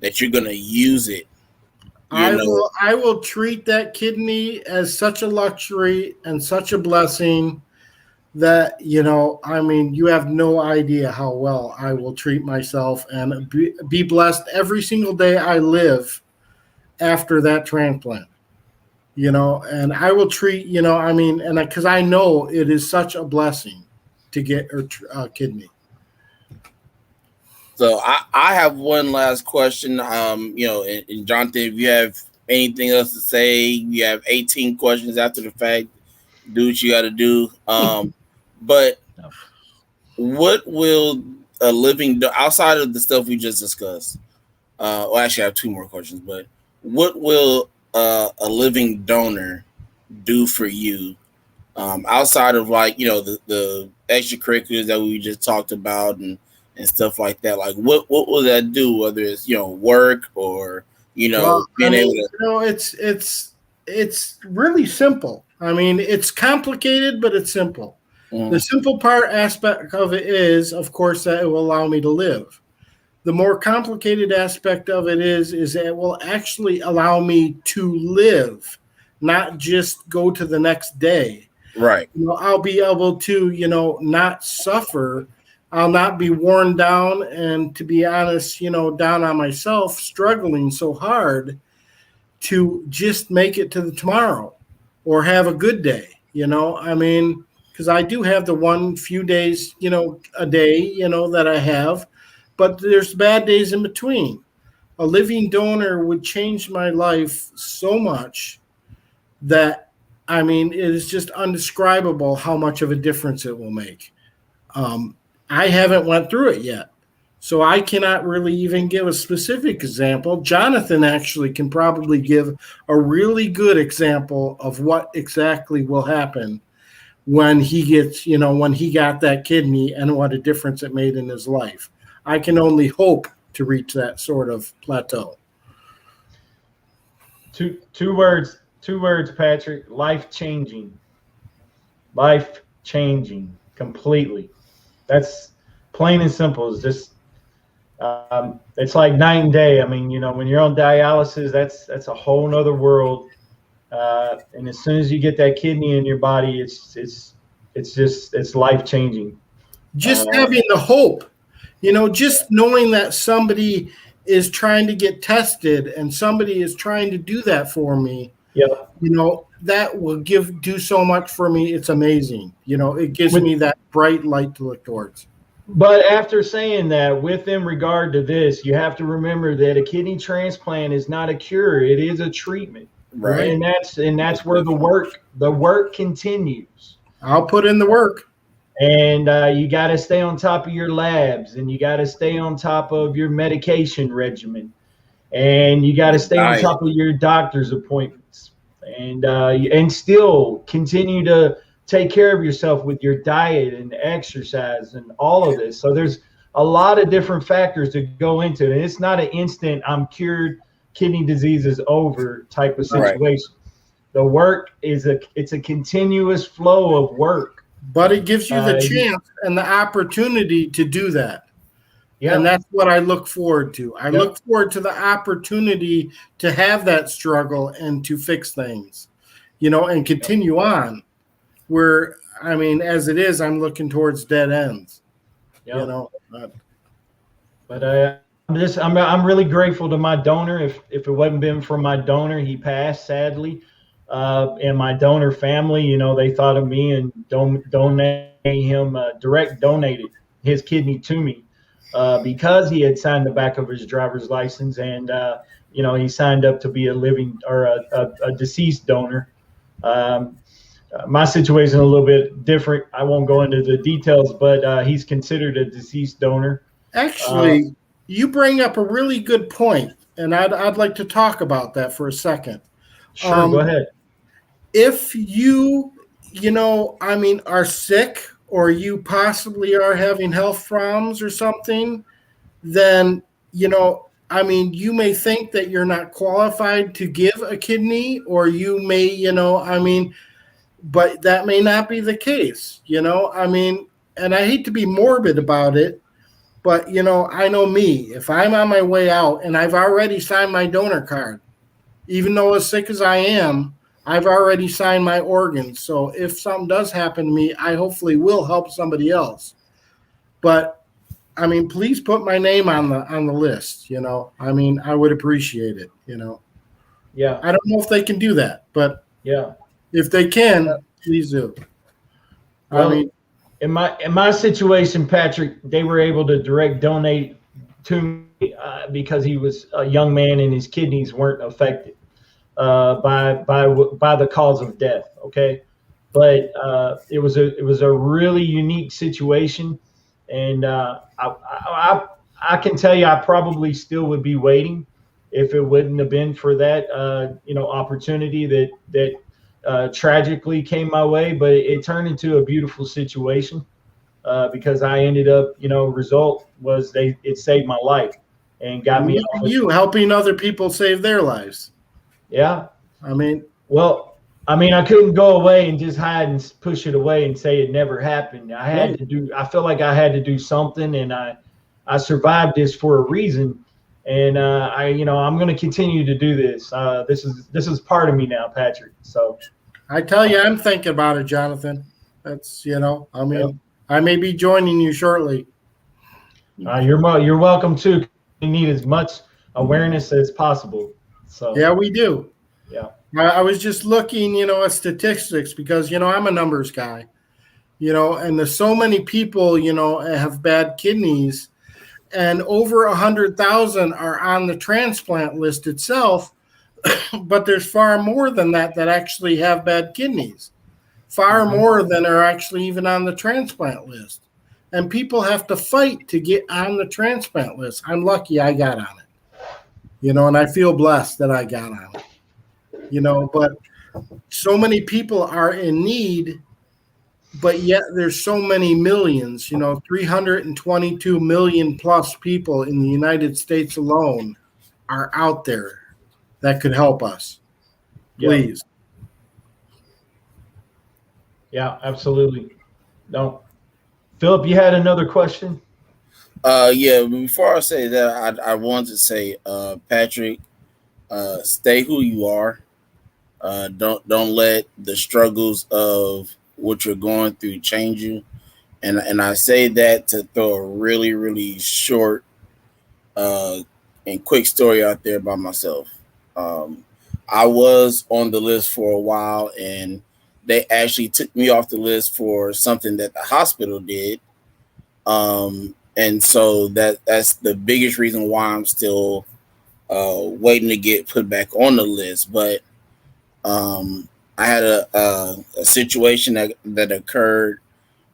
that you're gonna use it. I will treat that kidney as such a luxury and such a blessing that, you have no idea how well I will treat myself and be blessed every single day I live after that transplant. and I will treat, and because I know it is such a blessing to get a kidney. So I have one last question. And Jonathan, if you have anything else to say, you have 18 questions after the fact. Do what you got to do. But what will a living outside of the stuff we just discussed? Well, actually, I have two more questions. But what will a living donor do for you outside of the extracurriculars that we just talked about and stuff like that? Like what will that do? Whether it's work or being able to. It's really simple. I mean, it's complicated, but it's simple. The simple aspect of it is, of course, that it will allow me to live. The more complicated aspect of it is that it will actually allow me to live, not just go to the next day. Right. I'll be able to, not suffer. I'll not be worn down. And to be honest, down on myself, struggling so hard to just make it to the tomorrow or have a good day, because I do have the few days, a day, that I have, but there's bad days in between. A living donor would change my life so much that, it is just undescribable how much of a difference it will make. I haven't went through it yet, so I cannot really even give a specific example. Jonathan actually can probably give a really good example of what exactly will happen when he gets, when he got that kidney and what a difference it made in his life. I can only hope to reach that sort of plateau. Two words, Patrick. Life-changing completely. That's plain and simple. It's just it's like night and day. I mean, when you're on dialysis, that's a whole nother world. And as soon as you get that kidney in your body, it's life-changing. Just having the hope, just knowing that somebody is trying to get tested and somebody is trying to do that for me. Yeah. That will do so much for me. It's amazing. It gives me that bright light to look towards. But after saying that, in regard to this, you have to remember that a kidney transplant is not a cure. It is a treatment. Right. And that's where the work continues. I'll put in the work. And you got to stay on top of your labs, and you got to stay on top of your medication regimen, and you got to stay on top of your doctor's appointments, and still continue to take care of yourself with your diet and exercise and all of this. So there's a lot of different factors to go into it. And it's not an instant, I'm cured, kidney disease is over type of situation. Right. The work it's a continuous flow of work. But it gives you the chance and the opportunity to do that. Yeah. And that's what I look forward to. I look forward to the opportunity to have that struggle and to fix things, and continue on. Where, as it is, I'm looking towards dead ends. But I'm really grateful to my donor. If it wasn't been for my donor, he passed sadly. And my donor family, they thought of me and donated his kidney to me because he had signed the back of his driver's license, and he signed up to be a living or a deceased donor. My situation is a little bit different. I won't go into the details, but he's considered a deceased donor. Actually, you bring up a really good point, and I'd like to talk about that for a second. Sure, go ahead. If you, are sick or you possibly are having health problems or something, then, you may think that you're not qualified to give a kidney, or you may, but that may not be the case, and I hate to be morbid about it, but, I know me, if I'm on my way out and I've already signed my donor card, even though as sick as I am, I've already signed my organs. So if something does happen to me, I hopefully will help somebody else. But please put my name on the list. I would appreciate it. Yeah. I don't know if they can do that, but Yeah. if they can, please do. Well, I mean, in my situation, Patrick, they were able to direct donate to me because he was a young man and his kidneys weren't affected by the cause of death. Okay, but it was a really unique situation, and I can tell you I probably still would be waiting if it wouldn't have been for that opportunity that tragically came my way. But it turned into a beautiful situation because I ended up, result was it saved my life and got me look off at you helping other people save their lives. Yeah. I mean, Well, I couldn't go away and just hide and push it away and say it never happened. I felt like I had to do something, and I survived this for a reason. And I'm going to continue to do this. This is part of me now, Patrick. So I tell you, I'm thinking about it, Jonathan. That's, I may be joining you shortly. you're welcome too. You need as much awareness as possible. So yeah, we do. Yeah. I was just looking, at statistics because, I'm a numbers guy, and there's so many people, have bad kidneys, and over 100,000 are on the transplant list itself. But there's far more than that actually have bad kidneys, far more than are actually even on the transplant list. And people have to fight to get on the transplant list. I'm lucky I got on it, and I feel blessed that I got on it. But so many people are in need, but yet there's so many millions, 322 million plus people in the United States alone are out there that could help us. Please. Yeah, absolutely. No. Philip, you had another question? Yeah, before I say that, I wanted to say, Patrick, stay who you are. Don't let the struggles of what you're going through change you. And I say that to throw a really, really short and quick story out there by myself. I was on the list for a while, and they actually took me off the list for something that the hospital did. And so that's the biggest reason why I'm still waiting to get put back on the list. But I had a situation that occurred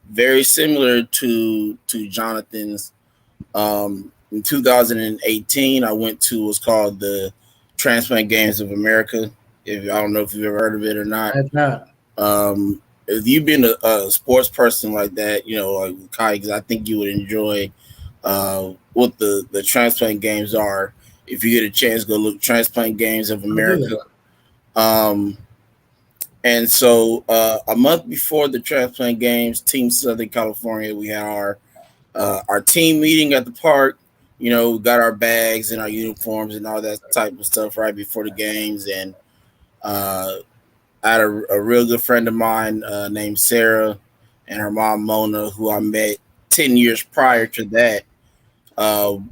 very similar to Jonathan's. In 2018, I went to what's called the Transplant Games of America. I don't know if you've ever heard of it or not. I've not. If you've been a sports person like that, like Kai, I think you would enjoy what the Transplant Games are. If you get a chance, go look Transplant Games of America. And so a month before the Transplant Games, Team Southern California, we had our team meeting at the park. We got our bags and our uniforms and all that type of stuff right before the games. And I had a real good friend of mine named Sarah and her mom, Mona, who I met 10 years prior to that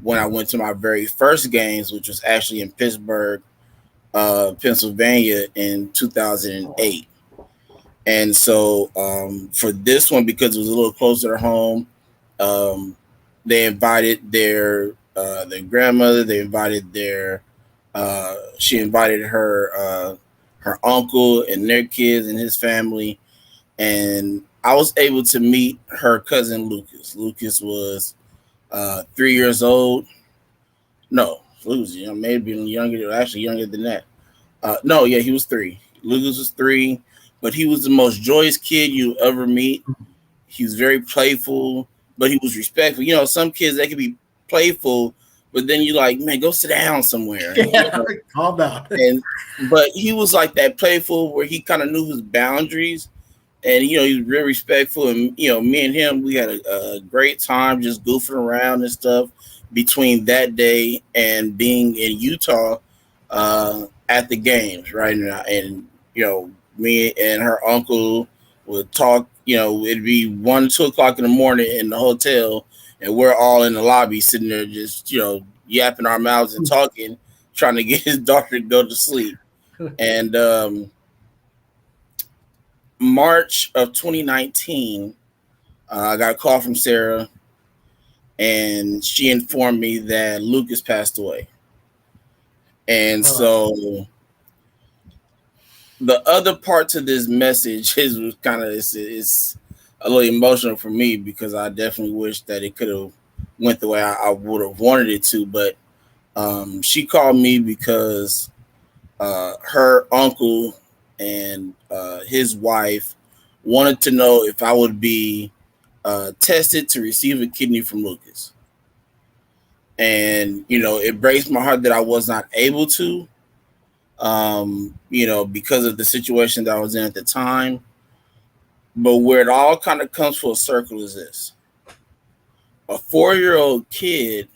when I went to my very first games, which was actually in Pittsburgh, Pennsylvania in 2008. And so for this one, because it was a little closer to home, they invited their grandmother. They invited she invited her uncle and their kids and his family. And I was able to meet her cousin, Lucas. Lucas was 3 years old. No, Lucas was maybe younger, actually younger than that. He was 3. Lucas was 3, but he was the most joyous kid you ever meet. He was very playful, but he was respectful. Some kids, they could be playful, but then you're like, man, go sit down somewhere. Calm down. But he was like that playful where he kind of knew his boundaries, and he was real respectful. And me and him, we had a great time just goofing around and stuff between that day and being in Utah at the games, right? And me and her uncle would talk. It'd be 1, 2 o'clock in the morning in the hotel, and we're all in the lobby sitting there just, yapping our mouths and talking, trying to get his daughter to go to sleep. And March of 2019, I got a call from Sarah, and she informed me that Lucas passed away. And so the other part to this message is kind of it's a little emotional for me, because I definitely wish that it could have went the way I would have wanted it to. But she called me because her uncle and his wife wanted to know if I would be tested to receive a kidney from Lucas. And, it breaks my heart that I was not able to, because of the situation that I was in at the time. But where it all kind of comes full circle is this. A 4-year-old kid,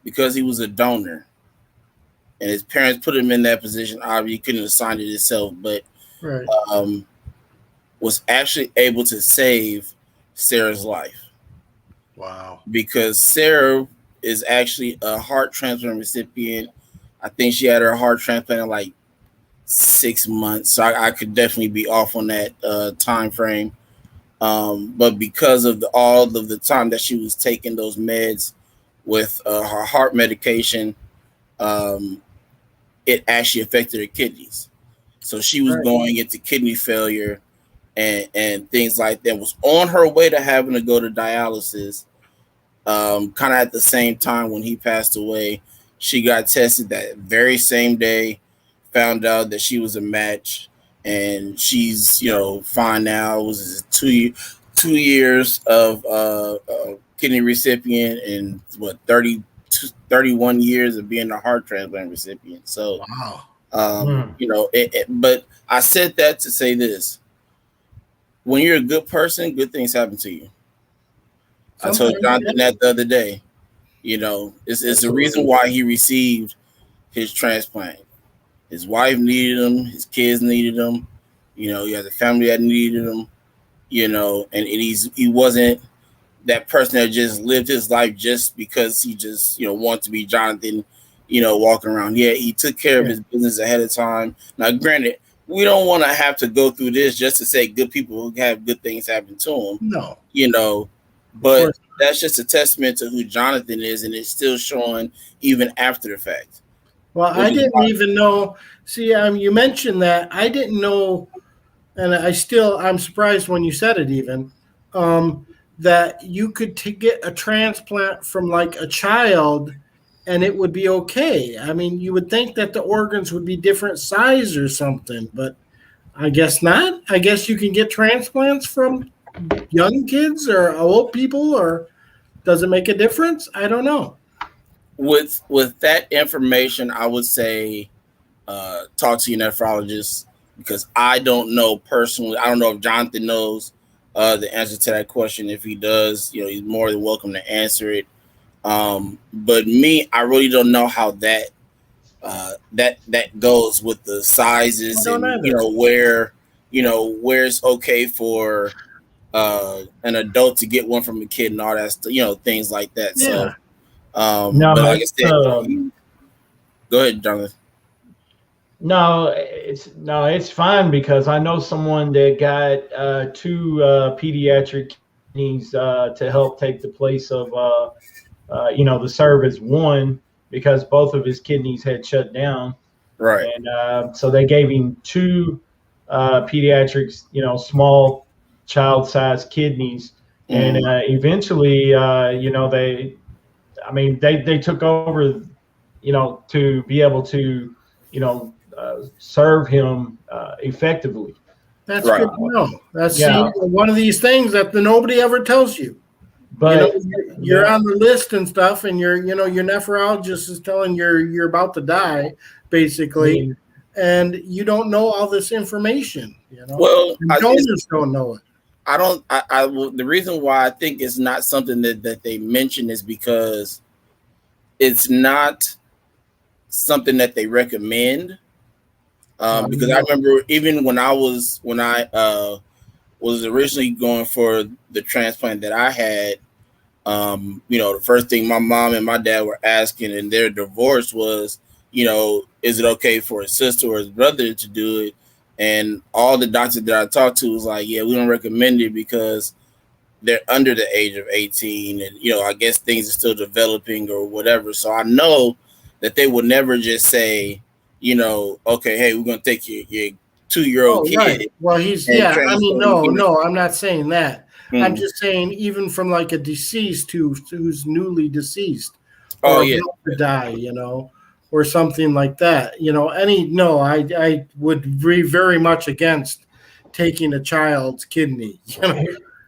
because he was a donor, and his parents put him in that position, obviously he couldn't have signed it himself, but Right. Was actually able to save Sarah's life. Wow. Because Sarah is actually a heart transplant recipient. I think she had her heart transplant in like 6 months. So I could definitely be off on that time frame. But because of all of the time that she was taking those meds with her heart medication, it actually affected her kidneys. So she was going into kidney failure and things like that. Was on her way to having to go to dialysis. Kind of at the same time when he passed away, she got tested that very same day, found out that she was a match, and she's fine now. It was 2 years of kidney recipient, and 31 years of being a heart transplant recipient. So wow. But I said that to say this: when you're a good person, good things happen to you. I told Jonathan that the other day. It's the reason why he received his transplant. His wife needed him. His kids needed him. He had a family that needed him. And he wasn't that person that just lived his life just because he just wanted to be Jonathan. Walking around. Yeah, he took care of his business ahead of time. Now, granted, we don't want to have to go through this just to say good people who have good things happen to them. No. But that's just a testament to who Jonathan is, and it's still showing even after the fact. Well, I didn't even know. See, you mentioned that. I didn't know, and I'm surprised when you said it even, that you could get a transplant from like a child and it would be okay. I mean, you would think that the organs would be different size or something, but I guess not. I guess you can get transplants from young kids or old people, or does it make a difference? I don't know. With that information, I would say talk to your nephrologist, because I don't know personally. I don't know if Jonathan knows the answer to that question. If he does, he's more than welcome to answer it. But me, I really don't know how that goes with the sizes and where it's okay for an adult to get one from a kid and all that stuff, things like that. Yeah. So but like I said, go ahead, Jonathan. No, it's fine, because I know someone that got 2 pediatric kidneys to help take the place of the serve as one, because both of his kidneys had shut down. Right. And so they gave him 2 pediatrics, small child-sized kidneys, and eventually, they took over, to be able to, serve him effectively. That's good to know. That's one of these things that nobody ever tells you. But you're on the list and stuff, and your nephrologist is telling you're about to die, basically, and you don't know all this information. Well, donors don't know it. I don't. The reason why I think it's not something that they mention is because it's not something that they recommend. Because I remember even when I was originally going for the transplant that I had, the first thing my mom and my dad were asking in their divorce was, is it okay for his sister or his brother to do it? And all the doctors that I talked to was like, yeah, we don't recommend it because they're under the age of 18, and I guess things are still developing or whatever. So I know that they would never just say, okay, hey, we're gonna take your 2-year-old kid. Right. Well, no, I'm not saying that. Mm-hmm. I'm just saying even from like a deceased who's newly deceased, or about to die, or something like that. I would be very much against taking a child's kidney.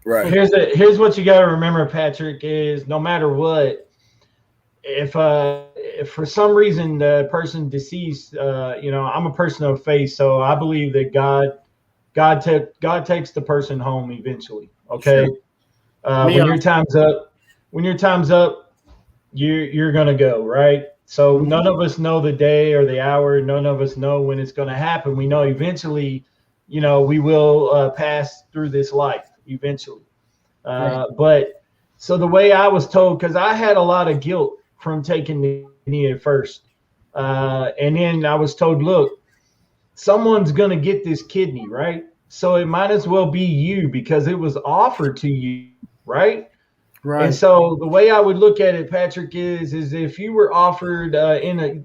Right. Here's what you got to remember, Patrick, is no matter what, if for some reason the person deceased, I'm a person of faith, so I believe that God takes the person home eventually. Okay. Sure. When your time's up, you're gonna go, right? So none of us know the day or the hour. None of us know when it's gonna happen. We know eventually, we will pass through this life eventually. Right. But so the way I was told, because I had a lot of guilt from taking the knee at first, and then I was told, look, someone's gonna get this kidney, right? So it might as well be you because it was offered to you, right? Right. And so the way I would look at it, Patrick, is if you were offered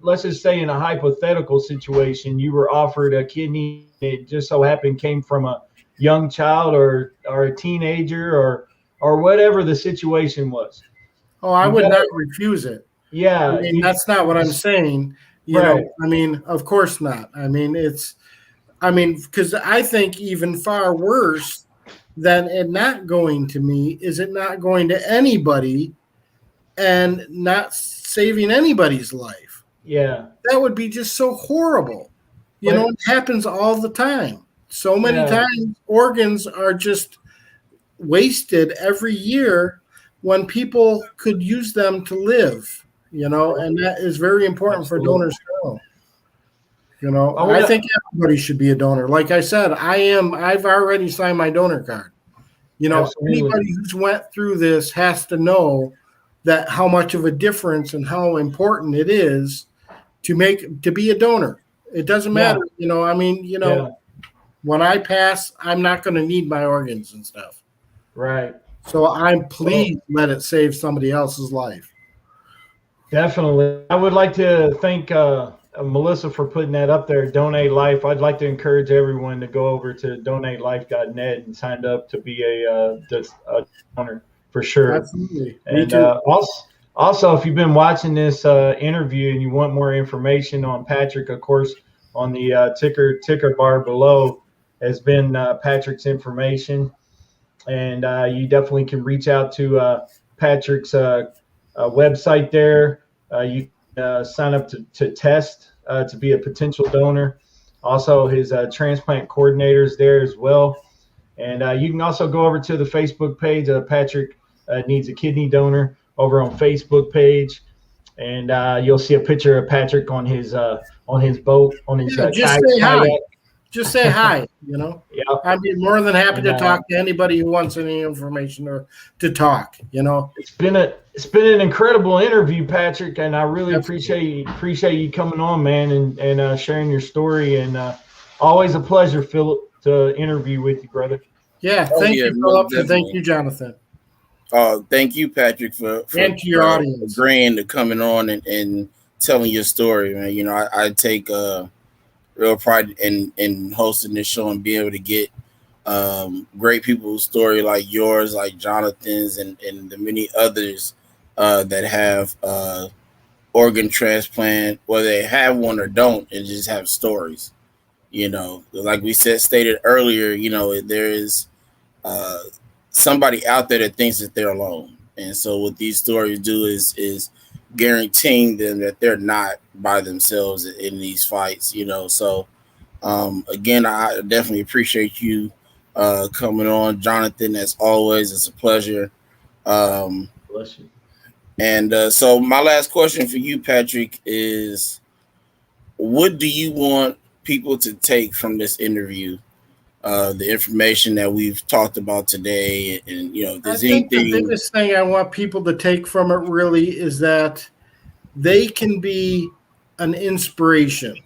let's just say in a hypothetical situation, you were offered a kidney that just so happened came from a young child or a teenager or whatever the situation was. Oh, I would not refuse it. Yeah. I mean, that's not what I'm saying. Of course not. Because I think even far worse than it not going to me is it not going to anybody and not saving anybody's life. Yeah. That would be just so horrible. It happens all the time. So many times organs are just wasted every year when people could use them to live, and that is very important for donors to know. I think everybody should be a donor. Like I said, I've already signed my donor card. Anybody who's went through this has to know that how much of a difference and how important it is to be a donor. It doesn't matter, when I pass, I'm not going to need my organs and stuff. Right. So I'm pleased let it save somebody else's life. Definitely. I would like to thank Melissa for putting that up there, Donate Life. I'd like to encourage everyone to go over to donatelife.net and sign up to be a donor for sure. Absolutely. And Me too. Also, if you've been watching this interview and you want more information on Patrick, of course, on the ticker bar below has been Patrick's information. And you definitely can reach out to Patrick's website there. You sign up to test to be a potential donor. Also, his transplant coordinators there as well. And you can also go over to the Facebook page. Patrick Needs a Kidney Donor over on Facebook page. And you'll see a picture of Patrick on his boat, on his just say hi. Just say hi, Yeah. I'd be more than happy to talk to anybody who wants any information or to talk, It's been an incredible interview, Patrick, and I really appreciate you coming on, man, and sharing your story, and always a pleasure, Philip, to interview with you, brother. Yeah, thank you, Philip, and thank you, Jonathan. Thank you, Patrick, for and to your audience agreeing to coming on and telling your story, man. I take real pride in hosting this show and being able to get great people's story like yours, like Jonathan's, and the many others that have organ transplant, whether they have one or don't, and just have stories. Like we stated earlier, there is somebody out there that thinks that they're alone, and so what these stories do is guaranteeing them that they're not by themselves in these fights. So again, I definitely appreciate you coming on, Jonathan. As always, it's a pleasure. Bless you. And so my last question for you, Patrick, is what do you want people to take from this interview? The information that we've talked about today, and if there's anything. The biggest thing I want people to take from it really is that they can be an inspiration.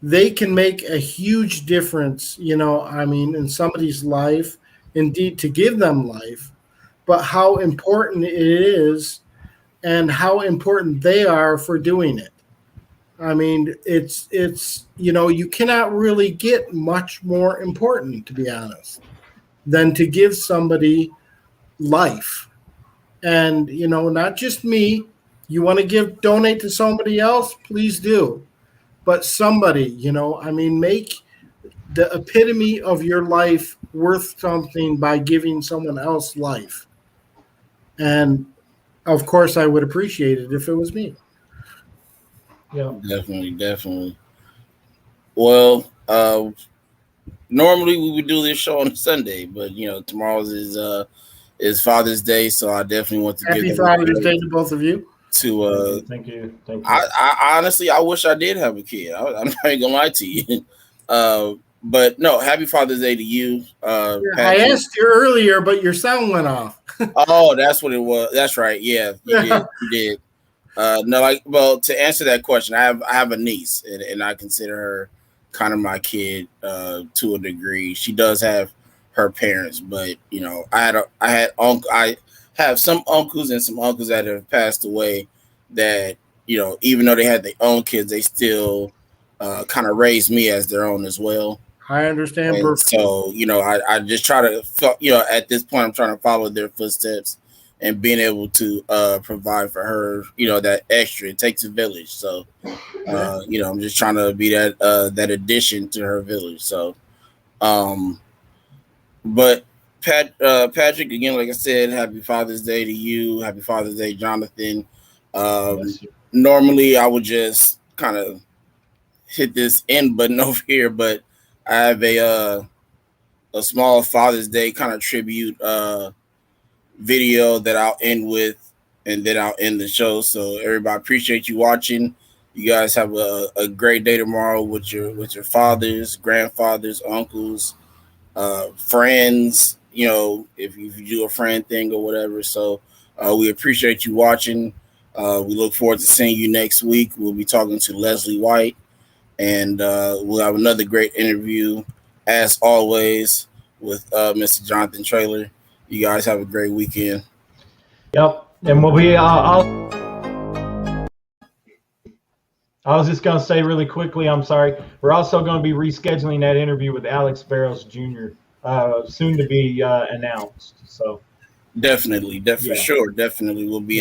They can make a huge difference, in somebody's life, indeed to give them life, but how important it is and how important they are for doing it. I mean, it's you cannot really get much more important, to be honest, than to give somebody life. And, not just me. You want to donate to somebody else, please do. But somebody, make the epitome of your life worth something by giving someone else life. And of course, I would appreciate it if it was me. Yeah, Definitely. Well, normally we would do this show on a Sunday, but tomorrow's is Father's Day, so I definitely want to Happy Father's Day to both of you. Thank you. I honestly, I wish I did have a kid. I'm not even gonna lie to you. But no, happy Father's Day to you. I asked you earlier, but your sound went off. Oh, that's what it was. That's right. Yeah, you did. No, to answer that question, I have a niece, and I consider her kind of my kid to a degree. She does have her parents, but I have some uncles and some uncles that have passed away that, even though they had their own kids, they still kind of raised me as their own as well. I understand. And so, I just try to, at this point, I'm trying to follow their footsteps and being able to provide for her, that extra. It takes a village. So, I'm just trying to be that addition to her village. So, but Patrick, again, like I said, happy Father's Day to you. Happy Father's Day, Jonathan. Normally, I would just kind of hit this end button over here, but I have a small Father's Day kind of tribute video that I'll end with, and then I'll end the show. So everybody, appreciate you watching. You guys have a great day tomorrow with your fathers, grandfathers, uncles, friends. If you do a friend thing or whatever. So we appreciate you watching. We look forward to seeing you next week. We'll be talking to Leslie White, and we'll have another great interview, as always, with Mr. Jonathan Traylor. You guys have a great weekend. Yep. And we'll be, I was just going to say really quickly, I'm sorry, we're also going to be rescheduling that interview with Alex Barros Jr. Soon to be announced. So definitely, for sure. Definitely we'll be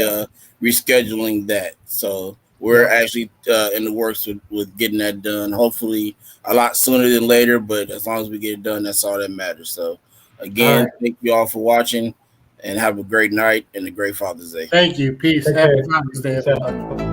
rescheduling that. So we're actually in the works with getting that done. Hopefully a lot sooner than later, but as long as we get it done, that's all that matters. So again, Thank you all for watching, and have a great night and a great Father's Day. Thank you. Peace. Happy Father's Day.